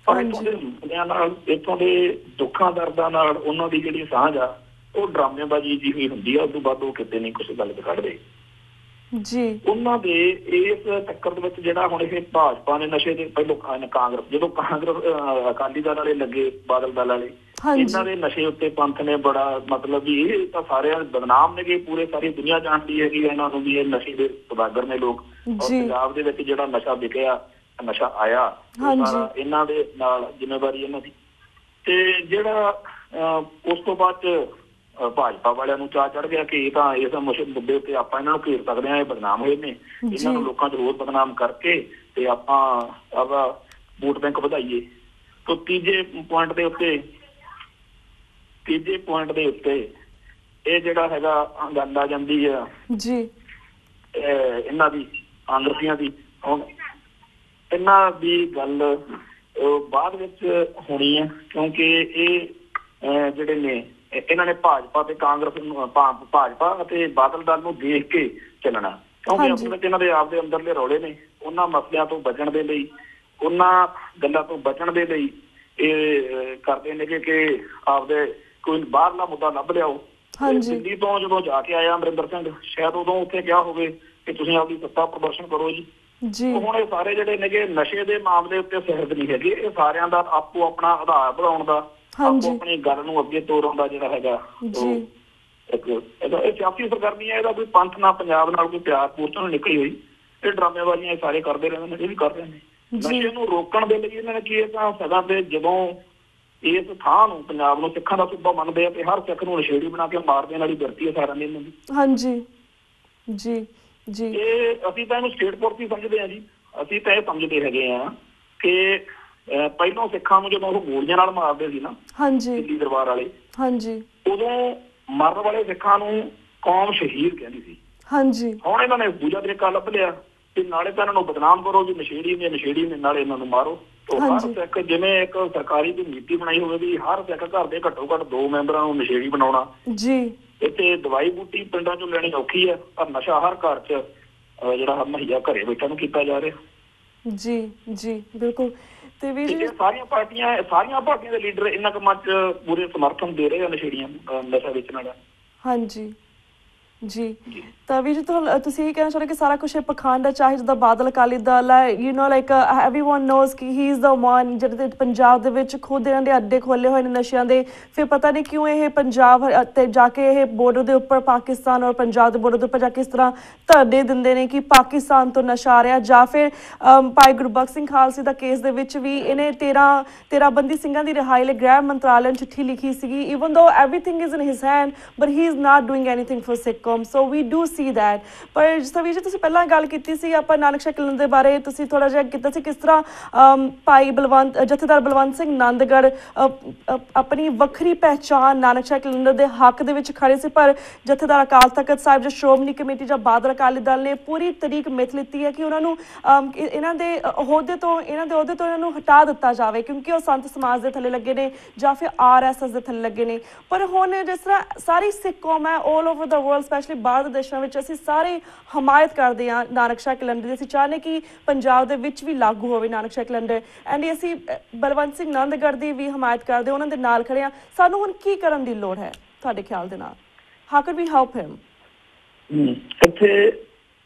Speaker 2: ਪਰ ਇੱਥੋਂ ਦੇ ਮੁੱਦਿਆਂ ਨਾਲ, ਇੱਥੋਂ ਦੇ ਦੁੱਖਾਂ ਦਰਦਾਂ ਨਾਲ ਉਹਨਾਂ ਦੀ ਜਿਹੜੀ ਸਾਂਝ ਆ ਉਹ ਡਰਾਮੇਬਾਜ਼ੀ ਜੀ ਹੋਈ ਹੁੰਦੀ ਆ। ਉਦੋਂ ਬਾਅਦ ਉਹ ਕਿਤੇ ਨਹੀਂ ਕੁਛ ਗੱਲ ਕੱਢਦੇ ਜੀ। ਉਹਨਾਂ ਦੇ ਇਸ ਚੱਕਰ ਦੇ ਵਿੱਚ ਜਿਹੜਾ ਹੁਣ ਇਹ ਭਾਜਪਾ ਨੇ ਨਸ਼ੇ ਦੇ ਪਹਿਲੋਂ ਕਾਂਗਰਸ, ਜਦੋਂ ਕਾਂਗਰਸ ਅਕਾਲੀ ਦਲ ਵਾਲੇ ਲੱਗੇ, ਬਾਦਲ ਦਲ ਵਾਲੇ, ਇਹਨਾਂ ਦੇ ਨਸ਼ੇ ਉੱਤੇ ਪੰਥ ਨੇ ਬੜਾ ਮਤਲਬ ਵੀ ਇਹ ਤਾਂ ਸਾਰਿਆਂ ਬਦਨਾਮ ਨੇਗੇ, ਪੂਰੇ ਸਾਰੀ ਦੁਨੀਆ ਜਾਣਦੀ ਹੈਗੀ ਇਹਨਾਂ ਨੂੰ ਵੀ ਇਹ ਨਸ਼ੇ ਦੇ ਸੌਦਾਗਰ ਨੇ ਲੋਕ। ਔਰ ਪੰਜਾਬ ਦੇ ਵਿੱਚ ਜਿਹੜਾ ਨਸ਼ਾ ਵਿਕਿਆ, ਨਸ਼ਾ ਆਇਆ, ਸਾਰਾ ਇਹਨਾਂ ਦੇ ਨਾਲ ਜ਼ਿੰਮੇਵਾਰੀ ਇਹਨਾਂ ਦੀ। ਤੇ ਜਿਹੜਾ ਉਸ ਤੋਂ ਬਾਅਦ ਚ ਭਾਜਪਾ ਵਾਲਿਆਂ ਨੂੰ ਚਾਅ ਚੜ੍ਹ ਗਿਆ ਕਿ ਇਹ ਤਾਂ ਇਸ ਮੁੱਦੇ ਉੱਤੇ ਆਪਾਂ ਇਹਨਾਂ ਨੂੰ ਘੇਰ ਸਕਦੇ ਹਾਂ, ਇਹ ਬਦਨਾਮ ਹੋਏ ਨੇ, ਇਹਨਾਂ ਨੂੰ ਲੋਕਾਂ 'ਚ ਹੋਰ ਬਦਨਾਮ ਕਰਕੇ ਤੇ ਆਪਾਂ ਆਪਦਾ ਵੋਟ ਬੈਂਕ ਵਧਾਈਏ। ਤਾਂ ਤੀਜੇ ਪੁਆਇੰਟ ਦੇ ਉੱਤੇ ਇਹ ਜਿਹੜਾ ਹੈਗਾ ਗੱਲ ਆ ਜਾਂਦੀ ਆ ਜੀ ਇਹਨਾਂ ਦੀ ਕਾਂਗਰਸੀਆਂ ਦੀ। ਹੁਣ ਇਹਨਾਂ ਦੀ ਗੱਲ ਬਾਅਦ ਵਿੱਚ ਹੋਣੀ ਹੈ ਕਿਉਂਕਿ ਇਹ ਜਿਹੜੇ ਨੇ ਇਹਨਾਂ ਨੇ ਭਾਜਪਾ ਤੇ ਕਾਂਗਰਸ ਨੂੰ, ਭਾਜਪਾ ਅਤੇ ਬਾਦਲ ਦਲ ਨੂੰ ਦੇਖ ਕੇ ਚੱਲਣਾ, ਕਿਉਂਕਿ ਅਸਲ ਵਿੱਚ ਇਹਨਾਂ ਦੇ ਆਪਦੇ ਅੰਦਰਲੇ ਰੌਲੇ ਨੇ। ਉਹਨਾਂ ਮਸਲਿਆਂ ਤੋਂ ਬਚਣ ਦੇ ਲਈ, ਉਹਨਾਂ ਗੱਲਾਂ ਤੋਂ ਬਚਣ ਦੇ ਲਈ ਇਹ ਕਰਦੇ ਨੇ ਕਿ ਆਪਦੇ ਕੋਈ ਬਾਹਰਲਾ ਮੁੱਦਾ ਲੱਭ ਲਿਆਓ। ਦਿੱਲੀ ਤੋਂ ਜਦੋਂ ਜਾ ਕੇ ਆਇਆ ਅਮਰਿੰਦਰ ਸਿੰਘ, ਸ਼ਾਇਦ ਉਦੋਂ ਉੱਥੇ ਕਿਹਾ ਹੋਵੇ ਕਿ ਤੁਸੀਂ ਆਪਦੀ ਸੱਤਾ ਪ੍ਰਦਰਸ਼ਨ ਕਰੋ ਜੀ। ਹੁਣ ਇਹ ਸਾਰੇ ਜਿਹੜੇ ਨੇਗੇ ਨਸ਼ੇ ਦੇ ਮਾਮਲੇ ਉੱਤੇ ਸਹਿਮਤ ਨਹੀਂ ਹੈਗੇ, ਇਹ ਸਾਰਿਆਂ ਦਾ ਆਪੋ ਆਪਣਾ ਆਧਾਰ ਵਧਾਉਣ ਦਾ, ਆਪੋ ਆਪਣੀ ਗੱਲ ਨੂੰ ਅੱਗੇ ਤੋਰਨ ਦਾ ਜਿਹੜਾ ਹੈਗਾ ਇੱਕ ਇਹ ਸਿਆਸੀ ਸਰਗਰਮੀ ਹੈ। ਇਹਦਾ ਕੋਈ ਪੰਥ ਨਾਲ, ਪੰਜਾਬ ਨਾਲ ਕੋਈ ਪਿਆਰ ਪੂਰਤ ਨਿਕਲੀ ਹੋਈ, ਇਹ ਡਰਾਮੇਬਾਜ਼ੀਆਂ ਸਾਰੇ ਕਰਦੇ ਰਹਿੰਦੇ ਨੇ, ਇਹ ਵੀ ਕਰ ਰਹੇ ਨੇ। ਨਸ਼ੇ ਨੂੰ ਰੋਕਣ ਦੇ ਲਈ ਇਹਨਾਂ ਨੇ ਕੀ ਤਾਂ ਸਦਾ ਤੇ ਜਦੋਂ ਇਸ ਥਾਂ ਨੂੰ, ਪੰਜਾਬ ਨੂੰ ਸਿੱਖਾਂ ਦਾ ਸੂਬਾ ਮੰਨਦੇ ਆ ਤੇ ਹਰ ਸਿੱਖ ਨੂੰ ਨਸ਼ੇੜੀ ਬਣਾ ਕੇ ਮਾਰ ਦੇਣ ਵਾਲੀ ਵਰਤੀ ਹੈ ਸਾਰਿਆਂ ਨੇ ਇਹਨਾਂ ਦੀ। ਹਾਂਜੀ ਜੀ ਜੀ, ਇਹ ਅਸੀਂ ਤਾਂ ਇਹਨੂੰ ਸਟੇਟ ਪੁਲਿਸ ਹੀ ਸਮਝਦੇ ਹਾਂ ਜੀ। ਅਸੀਂ ਤਾਂ ਇਹ ਸਮਝਦੇ ਹੈਗੇ ਆ ਕਿ ਪਹਿਲਾਂ ਸਿੱਖਾਂ ਨੂੰ ਜਦੋਂ ਉਹ ਗੋਲੀਆਂ ਨਾਲ ਮਾਰਦੇ ਸੀ ਨਾ, ਦਿੱਲੀ ਦਰਬਾਰ ਵਾਲੇ, ਉਦੋਂ ਮਰਨ ਵਾਲੇ ਸਿੱਖਾਂ ਨੂੰ ਕੌਮ ਸ਼ਹੀਦ ਕਹਿੰਦੀ ਸੀ। ਹੁਣ ਇਹਨਾਂ ਨੇ ਦੂਜਾ ਤਰੀਕਾ ਲੱਭ ਲਿਆ ਤੇ ਨਾਲੇ ਤਾਂ ਇਹਨਾਂ ਨੂੰ ਬਦਨਾਮ ਕਰੋ ਵੀ ਨਸ਼ੇੜੀ ਨੇ, ਨਾਲੇ ਇਹਨਾਂ ਨੂੰ ਮਾਰੋ। ਹਰ ਸਿੱਖ, ਜਿਵੇਂ ਇੱਕ ਸਰਕਾਰੀ ਦੀ ਨੀਤੀ ਬਣਾਈ ਹੋਵੇ ਵੀ ਹਰ ਸਿੱਖ ਘਰ ਦੇ ਘੱਟੋ ਘੱਟ 2 ਮੈਂਬਰਾਂ ਨੂੰ ਨਸ਼ੇੜੀ ਬਣਾਉਣਾ। ਇੱਥੇ ਦਵਾਈ ਬੂਟੀ ਪਿੰਡਾਂ ਚੋਂ ਲੈਣੀ ਔਖੀ ਹੈ, ਪਰ ਨਸ਼ਾ ਹਰ ਘਰ 'ਚ ਜਿਹੜਾ ਮੁਹੱਈਆ ਘਰੇ ਬੈਠਾ ਨੂੰ ਕੀਤਾ ਜਾ ਰਿਹਾ।
Speaker 1: ਬਿਲਕੁਲ। ਤੇ ਵੀ
Speaker 2: ਸਾਰੀਆਂ ਪਾਰਟੀਆਂ ਦੇ ਲੀਡਰ ਇਹਨਾਂ ਕੰਮਾਂ 'ਚ ਪੂਰੇ ਸਮਰਥਨ ਦੇ ਰਹੇ ਆ ਨਸ਼ੇੜੀਆਂ, ਨਸ਼ਾ ਵੇਚਣ ਵਾਲਾ। ਤਾਂ ਵੀ ਜੀ ਤੁਸੀਂ ਇਹ ਕਹਿਣਾ ਚਾਹੁੰਦੇ ਕਿ ਸਾਰਾ ਕੁਛ ਪਖੰਡ ਹੈ, ਚਾਹੇ ਜਿੱਦਾਂ ਬਾਦਲ ਅਕਾਲੀ ਦਲ ਹੈ, ਐਵਰੀਵਨ ਨੋਜ਼ ਕਿ ਹੀ ਇਜ਼ ਦਾ ਵਨ ਜਿਹੜੇ ਪੰਜਾਬ ਦੇ ਵਿੱਚ ਖੁਦ ਇਹਨਾਂ ਦੇ ਅੱਡੇ ਖੋਲੇ ਹੋਏ ਨੇ ਨਸ਼ਿਆਂ ਦੇ। ਫਿਰ ਪਤਾ ਨਹੀਂ ਕਿਉਂ ਇਹ ਪੰਜਾਬ ਤੇ ਜਾ ਕੇ ਇਹ ਬੋਰਡਰ ਦੇ ਉੱਪਰ ਪਾਕਿਸਤਾਨ ਔਰ ਪੰਜਾਬ ਦੇ ਬੋਰਡਰ ਦੇ ਉੱਪਰ ਜਾ ਕੇ ਇਸ ਤਰ੍ਹਾਂ ਧਰਨੇ ਦਿੰਦੇ ਨੇ ਕਿ ਪਾਕਿਸਤਾਨ ਤੋਂ ਨਸ਼ਾ ਆ ਰਿਹਾ। ਜਾਂ ਫਿਰ ਭਾਈ ਗੁਰਬਖਸ਼ ਸਿੰਘ ਖਾਲਸੇ ਦਾ ਕੇਸ ਦੇ ਵਿੱਚ ਵੀ ਇਹਨੇ 13 ਬੰਦੀ ਸਿੰਘਾਂ ਦੀ ਰਿਹਾਈ ਲਈ ਗ੍ਰਹਿ ਮੰਤਰਾਲੇ ਨੂੰ ਚਿੱਠੀ ਲਿਖੀ ਸੀਗੀ, even though everything is in his hand but he is not doing anything for Sikh. So we do see that. ਪਰ ਸਵੀਰ ਜੀ, ਤੁਸੀਂ ਪਹਿਲਾਂ ਗੱਲ ਕੀਤੀ ਸੀ ਆਪਾਂ ਨਾਨਕਸ਼ਾਹ ਕੈਲੰਡਰ ਦੇ ਬਾਰੇ, ਤੁਸੀਂ ਥੋੜਾ ਜਿਹਾ ਕੀਤਾ ਸੀ ਕਿਸ ਤਰ੍ਹਾਂ ਭਾਈ ਜਥੇਦਾਰ ਬਲਵੰਤ ਸਿੰਘ ਨੰਦਗੜ੍ਹ ਆਪਣੀ ਵੱਖਰੀ ਪਹਿਚਾਣ ਨਾਨਕਸ਼ਾਹ ਕੈਲੰਡਰ ਦੇ ਹੱਕ ਦੇ ਵਿੱਚ ਖੜੇ ਸੀ, ਪਰ ਜਥੇਦਾਰ ਅਕਾਲ ਤਖਤ ਸਾਹਿਬ ਜਾਂ ਸ਼੍ਰੋਮਣੀ ਕਮੇਟੀ ਜਾਂ ਬਾਦਲ ਅਕਾਲੀ ਦਲ ਨੇ ਪੂਰੀ ਤਰੀਕ ਮਿਥ ਲਿੱਤੀ ਹੈ ਕਿ ਉਹਨਾਂ ਨੂੰ ਇਹਨਾਂ ਦੇ ਅਹੁਦੇ ਤੋਂ ਇਹਨਾਂ ਨੂੰ ਹਟਾ ਦਿੱਤਾ ਜਾਵੇ ਕਿਉਂਕਿ ਉਹ ਸੰਤ ਸਮਾਜ ਦੇ ਥੱਲੇ ਲੱਗੇ ਨੇ ਜਾਂ ਫਿਰ RSS ਦੇ ਥੱਲੇ ਲੱਗੇ ਨੇ। ਪਰ ਹੁਣ ਜਿਸ ਤਰ੍ਹਾਂ ਸਾਰੀ ਸਿੱਖ ਕੌਮ ਹੈ ਆਲ ਓਵਰ ਦਾ ਵਰਲਡ, ਸਪੈਸ਼ਲੀ ਬਾਹਰ ਦੇ ਦੇਸ਼ਾਂ ਵਿੱਚ, ਅਸੀਂ ਸਾਰੇ ਹਮਾਇਤ ਕਰਦੇ ਹਾਂ ਨਾਨਕਸ਼ਾਹ ਕੈਲੰਡਰ ਦੀ। ਅਸੀਂ ਚਾਹੁੰਦੇ ਕਿ ਪੰਜਾਬ ਦੇ ਵਿੱਚ ਵੀ ਲਾਗੂ ਹੋਵੇ ਨਾਨਕਸ਼ਾਹ ਕੈਲੰਡਰ, ਐਂਡ ਅਸੀਂ ਬਲਵੰਤ ਸਿੰਘ ਨੰਦਗੜ੍ਹ ਦੀ ਵੀ ਹਮਾਇਤ ਕਰਦੇ, ਉਹਨਾਂ ਦੇ ਨਾਲ ਖੜੇ ਹਾਂ। ਸਾਨੂੰ ਹੁਣ ਕੀ ਕਰਨ ਦੀ ਲੋੜ ਹੈ ਤੁਹਾਡੇ ਖਿਆਲ ਦੇ ਨਾਲ? ਹਾਊ ਕੈਨ ਵੀ ਹੈਲਪ ਹਿਮ? ਇੱਥੇ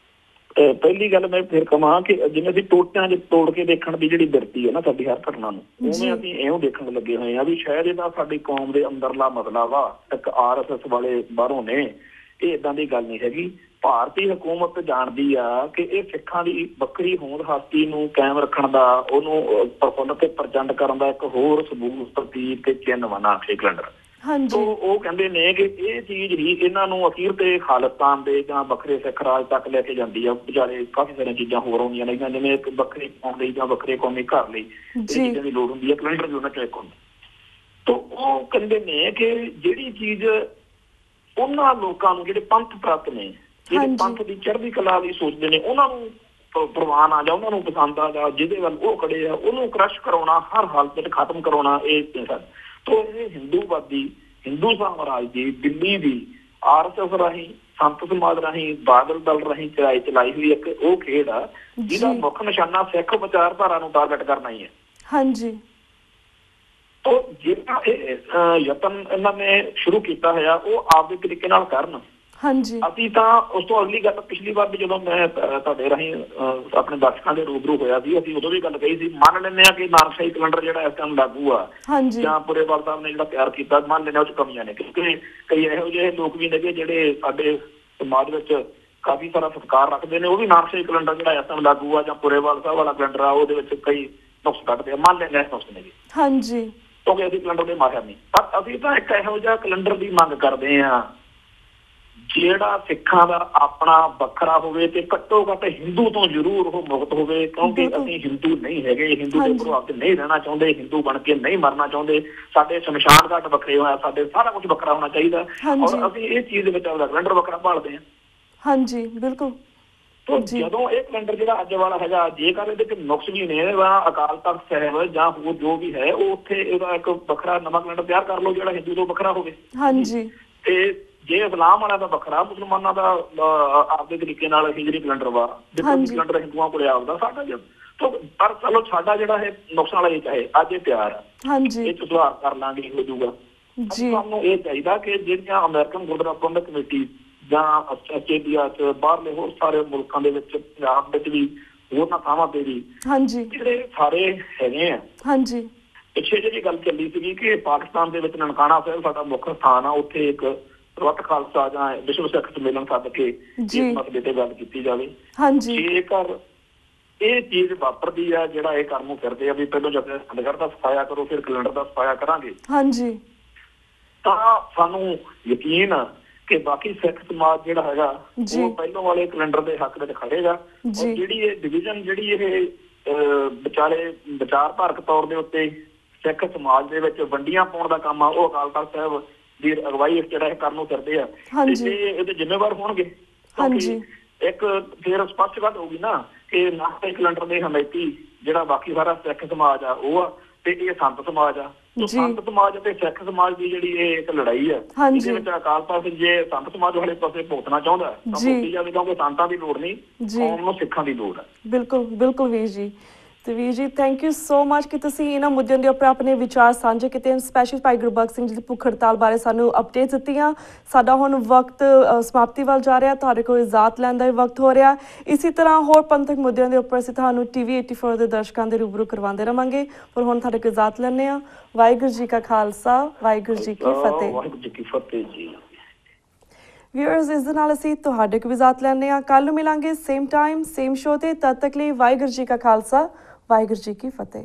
Speaker 2: ਪਹਿਲੀ ਗੱਲ ਮੈਂ ਫਿਰ ਕਹਾਂ ਕਿ ਜਿਵੇਂ ਅਸੀਂ ਟੋਟਿਆਂ 'ਚ ਤੋੜ ਕੇ ਦੇਖਣ ਦੀ ਜਿਹੜੀ ਬਿਰਤੀ ਹੈ ਨਾ ਸਾਡੀ ਹਰ ਘਟਨਾ ਨੂੰ, ਉਵੇਂ ਅਸੀਂ ਇਉਂ ਦੇਖਣ ਲੱਗੇ ਹੋਏ ਹਾਂ ਵੀ ਸ਼ਾਇਦ ਇਹਦਾ ਸਾਡੀ ਕੌਮ ਦੇ ਅੰਦਰਲਾ ਮਸਲਾ ਵਾ, ਇੱਕ RSS ਵਾਲੇ ਬਾਹਰੋਂ ਨੇ। ਇਹ ਏਦਾਂ ਦੀ ਗੱਲ ਨਹੀਂ ਹੈਗੀ। ਭਾਰਤੀ ਹਕੂਮਤ ਜਾਣਦੀ ਆ ਕਿ ਇਹ ਸਿੱਖਾਂ ਦੀ ਵੱਖਰੀ ਹੋਂਦ ਹਸਤੀ ਨੂੰ ਕਾਇਮ ਰੱਖਣ ਦਾ, ਉਹਨੂੰ ਪ੍ਰਫੁੱਲ ਤੇ ਪ੍ਰਚੰਡ ਕਰਨ ਦਾ ਇੱਕ ਹੋਰ ਸਬੂਤ, ਪ੍ਰਤੀਕ ਤੇ ਚਿੰਨ੍ਹ ਵਾ ਨਾਨਕਸ਼ਾਹ ਕੈਲੰਡਰ। ਉਹ ਕਹਿੰਦੇ ਨੇ ਕਿ ਇਹ ਚੀਜ਼ ਹੀ ਇਹਨਾਂ ਨੂੰ ਅਖੀਰ ਤੇ ਖਾਲਿਸਤਾਨ ਦੇ ਜਾਂ ਵੱਖਰੇ ਸਿੱਖ ਰਾਜ ਤੱਕ ਲੈ ਕੇ ਜਾਂਦੀ ਆ। ਵਿਚਾਰੇ ਕਾਫੀ ਸਾਰੀਆਂ ਚੀਜ਼ਾਂ ਹੋਰ ਆਉਂਦੀਆਂ ਨੇ, ਜਿਵੇਂ ਇੱਕ ਵੱਖਰੀ ਕੌਮ ਲਈ ਜਾਂ ਵੱਖਰੇ ਕੌਮੀ ਘਰ ਲਈ ਇਹ ਚੀਜ਼ਾਂ ਦੀ ਲੋੜ ਹੁੰਦੀ ਹੈ, ਕੈਲੰਡਰ ਵੀ ਉਹਨਾਂ ਚੋਂ ਇੱਕ ਹੁੰਦਾ। ਤਾਂ ਉਹ ਕਹਿੰਦੇ ਨੇ ਕਿ ਜਿਹੜੀ ਚੀਜ਼ ਉਹਨਾਂ ਲੋਕਾਂ ਨੂੰ ਜਿਹੜੇ ਪੰਥ ਪ੍ਰਤ ਨੇ, ਜਿਹੜੇ ਪੰਥ ਦੀ ਚੜ੍ਹਦੀ ਕਲਾ ਲਈ ਸੋਚਦੇ ਨੇ, ਉਹਨਾਂ ਨੂੰ ਪ੍ਰਵਾਨ ਆ ਜਾ, ਉਹਨਾਂ ਨੂੰ ਪਸੰਦ ਆ ਜਾ, ਜਿਹਦੇ ਵੱਲ ਉਹ ਖੜੇ ਆ, ਉਹਨੂੰ ਕ੍ਰਸ਼ ਕਰਾਉਣਾ, ਹਰ ਹਾਲਤ ਵਿੱਚ ਖਤਮ ਕਰਾਉਣਾ। ਇਹ ਤੋ ਇਹ ਹਿੰਦੂਵਾਦੀ, ਹਿੰਦੂ ਸਾਮਰਾਜ ਦੀ, ਦਿੱਲੀ ਦੀ RSS ਰਾਹੀਂ, ਸੰਤ ਸਮਾਜ ਰਾਹੀਂ, ਬਾਦਲ ਦਲ ਰਾਹੀਂ ਚਲਾਈ ਹੋਈ ਇੱਕ ਉਹ ਖੇਡ ਆ ਜਿਹਦਾ ਮੁੱਖ ਨਿਸ਼ਾਨਾ ਸਿੱਖ ਵਿਚਾਰਧਾਰਾ ਨੂੰ ਟਾਰਗੇਟ ਕਰਨਾ ਹੀ ਹੈ। ਤੋ ਜਿਹੜਾ ਇਹ ਯਤਨ ਇਹਨਾਂ ਨੇ ਸ਼ੁਰੂ ਕੀਤਾ ਹੋਇਆ ਉਹ ਆਪਦੇ ਤਰੀਕੇ ਨਾਲ ਕਰਨ। ਅਸੀਂ ਤਾਂ ਉਸ ਤੋਂ ਅਗਲੀ ਗੱਲ, ਪਿਛਲੀ ਵਾਰ ਵੀ ਜਦੋਂ ਮੈਂ ਤੁਹਾਡੇ ਰਾਹੀਂ ਆਪਣੇ ਦਰਸ਼ਕਾਂ ਦੇ ਰੂਬਰੂ ਹੋਇਆ ਸੀ, ਅਸੀਂ ਉਦੋਂ ਵੀ ਗੱਲ ਕਹੀ ਸੀ, ਮੰਨ ਲੈਂਦੇ ਹਾਂ ਕਿ ਨਾਨਕਸ਼ਾਹੀ ਕੈਲੰਡਰ ਜਿਹੜਾ ਇਸ ਟਾਈਮ ਲਾਗੂ ਆ ਜਾਂ ਪੁਰੇਵਾਲ ਸਾਹਿਬ ਨੇ ਜਿਹੜਾ ਤਿਆਰ ਕੀਤਾ, ਮੰਨ ਲੈਂਦੇ ਉਹ 'ਚ ਕਮੀਆਂ ਨੇ, ਕਿਉਂਕਿ ਕਈ ਇਹੋ ਜਿਹੇ ਲੋਕ ਵੀ ਨੇਗੇ ਜਿਹੜੇ ਸਾਡੇ ਸਮਾਜ ਵਿੱਚ ਕਾਫੀ ਸਾਰਾ ਸਤਿਕਾਰ ਰੱਖਦੇ ਨੇ, ਉਹ ਵੀ ਨਾਨਕਸ਼ਾਹੀ ਕੈਲੰਡਰ ਜਿਹੜਾ ਇਸ ਟਾਈਮ ਲਾਗੂ ਆ ਜਾਂ ਪੁਰੇਵਾਲ ਸਾਹਿਬ ਵਾਲਾ ਕੈਲੰਡਰ ਆ ਉਹਦੇ ਵਿੱਚ ਕਈ ਨੁਕਸ ਕੱਢਦੇ ਆ, ਮੰਨ ਲੈਂਦੇ ਨੁਕਸ ਨੇਗੇ ਕਿਉਂਕਿ ਅਸੀਂ ਕੈਲੰਡਰ ਦੇ ਮਾਹਿਰ ਨਹੀਂ। ਪਰ ਅਸੀਂ ਤਾਂ ਇੱਕ ਇਹੋ ਜਿਹਾ ਕੈਲੰਡਰ ਦੀ ਮੰਗ ਕਰਦੇ ਹਾਂ ਜਿਹੜਾ ਸਿੱਖਾਂ ਦਾ ਆਪਣਾ ਵੱਖਰਾ ਹੋਵੇ ਤੇ ਘੱਟੋ ਘੱਟ ਹਿੰਦੂ ਤੋਂ ਜ਼ਰੂਰ ਉਹ ਮੁਕਤ ਹੋਵੇ, ਕਿਉਂਕਿ ਅਸੀਂ ਹਿੰਦੂ ਨਹੀਂ ਹੈਗੇ, ਹਿੰਦੂ ਦੇ ਪ੍ਰਭਾਵ 'ਚ ਨਹੀਂ ਰਹਿਣਾ ਚਾਹੁੰਦੇ, ਹਿੰਦੂ ਬਣ ਕੇ ਨਹੀਂ ਮਰਨਾ ਚਾਹੁੰਦੇ। ਸਾਡੇ ਸ਼ਮਸ਼ਾਨ ਘਾਟ ਵੱਖਰੇ ਹੋਇਆ, ਸਾਡੇ ਸਾਰਾ ਕੁਛ ਵੱਖਰਾ ਹੋਣਾ ਚਾਹੀਦਾ, ਔਰ ਅਸੀਂ ਇਹ ਚੀਜ਼ ਦੇ ਵਿੱਚ ਆਪਦਾ ਕੈਲੰਡਰ ਵੱਖਰਾ ਭਾਲਦੇ ਹਾਂ। ਬਿਲਕੁਲ। ਜਦੋਂ ਇਹ ਕੈਲੰਡਰ ਜਿਹੜਾ ਅੱਜ ਵਾਲਾ ਹੈਗਾ, ਜੇਕਰ ਇਹਦੇ 'ਚ ਨੁਕਸ ਵੀ ਨੇ, ਅਕਾਲ ਤਖਤ ਸਾਹਿਬ ਜਾਂ ਹੋਰ ਜੋ ਵੀ ਹੈ ਉਹ ਉੱਥੇ ਇਹਦਾ ਇੱਕ ਵੱਖਰਾ ਨਵਾਂ ਕੈਲੰਡਰ ਤਿਆਰ ਕਰ ਲਓ ਜਿਹੜਾ ਹਿੰਦੂ ਤੋਂ ਵੱਖਰਾ ਹੋਵੇ। ਤੇ ਜੇ ਇਸਲਾਮ ਵਾਲਿਆਂ ਦਾ ਵੱਖਰਾ, ਮੁਸਲਮਾਨਾਂ ਦਾ ਆਪਦੇ ਤਰੀਕੇ ਨਾਲ ਹਿਜਰੀ ਕੈਲੰਡਰ ਵਾ, ਕੈਲੰਡਰ ਹਿੰਦੂਆਂ ਕੋਲ ਆਪਦਾ, ਸਾਡਾ ਪਰ ਚਲੋ ਸਾਡਾ ਜਿਹੜਾ ਇਹ ਨੁਕਸ ਵਾਲਾ ਇਹ ਚਾਹੇ ਅੱਜ ਇਹ ਤਿਆਰ ਆ, ਇਹ 'ਚ ਸੁਧਾਰ ਕਰ ਲਾਂਗੇ, ਹੋ ਜਾਊਗਾ। ਸਾਨੂੰ ਇਹ ਚਾਹੀਦਾ ਕਿ ਜਿਹੜੀਆਂ ਅਮਰੀਕਨ ਗੁਰਦੁਆਰਾ ਪ੍ਰਬੰਧਕ ਕਮੇਟੀ ਜਾਂ ਆਸਟ੍ਰੇਲੀਆ 'ਚ, ਬਾਹਰਲੇ ਹੋਰ ਸਾਰੇ ਮੁਲਕਾਂ ਦੇ ਵਿੱਚ, ਪੰਜਾਬ ਵਿੱਚ ਵੀ, ਹੋਰਨਾਂ ਥਾਵਾਂ ਤੇ ਵੀ ਜਿਹੜੇ ਸਾਰੇ ਹੈਗੇ ਆ। ਪਿੱਛੇ ਜਿਹੀ ਗੱਲ ਚੱਲੀ ਸੀਗੀ ਕਿ ਪਾਕਿਸਤਾਨ ਦੇ ਵਿੱਚ ਨਨਕਾਣਾ ਸਾਹਿਬ ਸਾਡਾ ਮੁੱਖ ਸਥਾਨ ਆ, ਉੱਥੇ ਇੱਕ ਦਲ ਖਾਲਸਾ ਜਾਂ ਵਿਸ਼ਵ ਸਿੱਖ ਸੰਮੇਲਨ ਸੱਦ ਕੇ ਇਸ ਮਸਲੇ ਤੇ ਗੱਲ ਕੀਤੀ ਜਾਵੇ। ਜੇਕਰ ਇਹ ਚੀਜ਼ ਵਾਪਰਦੀ ਆ, ਜਿਹੜਾ ਇਹ ਕਰਨ ਨੂੰ ਫਿਰਦੇ ਆ ਵੀ ਪਹਿਲਾਂ ਜਥੇਦਾਰ ਦਾ ਸਫਾਇਆ ਕਰੋ ਫਿਰ ਕੈਲੰਡਰ ਦਾ ਸਫਾਇਆ ਕਰਾਂਗੇ, ਤਾਂ ਸਾਨੂੰ ਯਕੀਨ कि बाकी सिख समाज जिहड़ा हैगा वो पहलों वाले कैलेंडर के हक में खड़ेगा और जिहड़ी ये डिवीजन जिहड़ी ये विचारधारक तौर के उत्ते सिख समाज दे विच वंडियां पाउण दा काम आ वो अकाल तख्त साहिब दी अगवाई जिहड़ा है करनों फिरदे आ ते इहदे जिम्मेवार होणगे क्योंकि एक फिर स्पष्ट गल होगी ना कि ना कैलेंडर के हमायती जिहड़ा बाकी सारा सिख समाज आ वो आ ते ये संत समाज आ तो संत समाज ते सिख समाज की जिहड़ी एक लड़ाई है इहदे विच अकाल तख्त जे संत समाज वाले पासे भुगतना चाहुंदा है तां भुगती जावे क्योंकि संतां दी लोड़ नहीं कौम नूं सिखां दी लोड़ है।
Speaker 1: बिल्कुल बिल्कुल वीर जी। तो Veer ji thank you so much कि तुसीं इन्हां मुद्दਿਆਂ ਦੇ ਉੱਪਰ ਆਪਣੇ ਵਿਚਾਰ ਸਾਂਝੇ ਕੀਤੇ ਸਪੈਸ਼ਲ ਭਾਈ ਗੁਰਬਖਸ਼ ਸਿੰਘ ਜੀ ਦੀ ਭੁੱਖ ਹੜਤਾਲ ਬਾਰੇ ਸਾਨੂੰ ਅਪਡੇਟ ਦਿੱਤੀਆਂ। ਸਾਡਾ ਹੁਣ ਵਕਤ ਸਮਾਪਤੀ ਵੱਲ ਜਾ ਰਿਹਾ ਤੁਹਾਡੇ ਕੋਲ ਇਜਾਜ਼ਤ ਲੈਣ ਦਾ ਵੀ ਵਕਤ ਹੋ ਰਿਹਾ। ਇਸੇ ਤਰ੍ਹਾਂ ਹੋਰ ਪੰਥਕ ਮੁੱਦਿਆਂ ਦੇ ਉੱਪਰ ਅਸੀਂ ਤੁਹਾਨੂੰ TV84 ਦੇ ਦਰਸ਼ਕਾਂ ਦੇ ਰੂਬਰੂ ਕਰਵਾਉਂਦੇ ਰਵਾਂਗੇ ਪਰ ਹੁਣ ਤੁਹਾਡੇ ਕੋਲ ਇਜਾਜ਼ਤ ਲੈਂਦੇ ਹਾਂ। ਵਾਹਿਗੁਰੂ ਜੀ ਕਾ ਖਾਲਸਾ ਵਾਹਿਗੁਰੂ ਜੀ ਕੀ ਫਤਿਹ।
Speaker 2: ਵਾਹਿਗੁਰੂ ਜੀ ਕੀ ਫਤਿਹ ਜੀ।
Speaker 1: ਵਿਊਅਰਸ ਇਸ ਦੇ ਨਾਲ ਅਸੀਂ ਤੁਹਾਡੇ ਕੋਲ ਇਜਾਜ਼ਤ ਲੈਂਦੇ ਹਾਂ। ਕੱਲ੍ਹ ਨੂੰ ਮਿਲਾਂਗੇ ਸੇਮ ਟਾਈਮ ਸੇਮ ਸ਼ੋਅ ਤੇ। ਤਦ ਤੱਕ ਲਈ ਵਾਹਿਗੁਰੂ ਜੀ ਕਾ ਖਾਲਸਾ ਵਾਹਿਗੁਰੂ ਜੀ ਕੀ ਫਤਿਹ।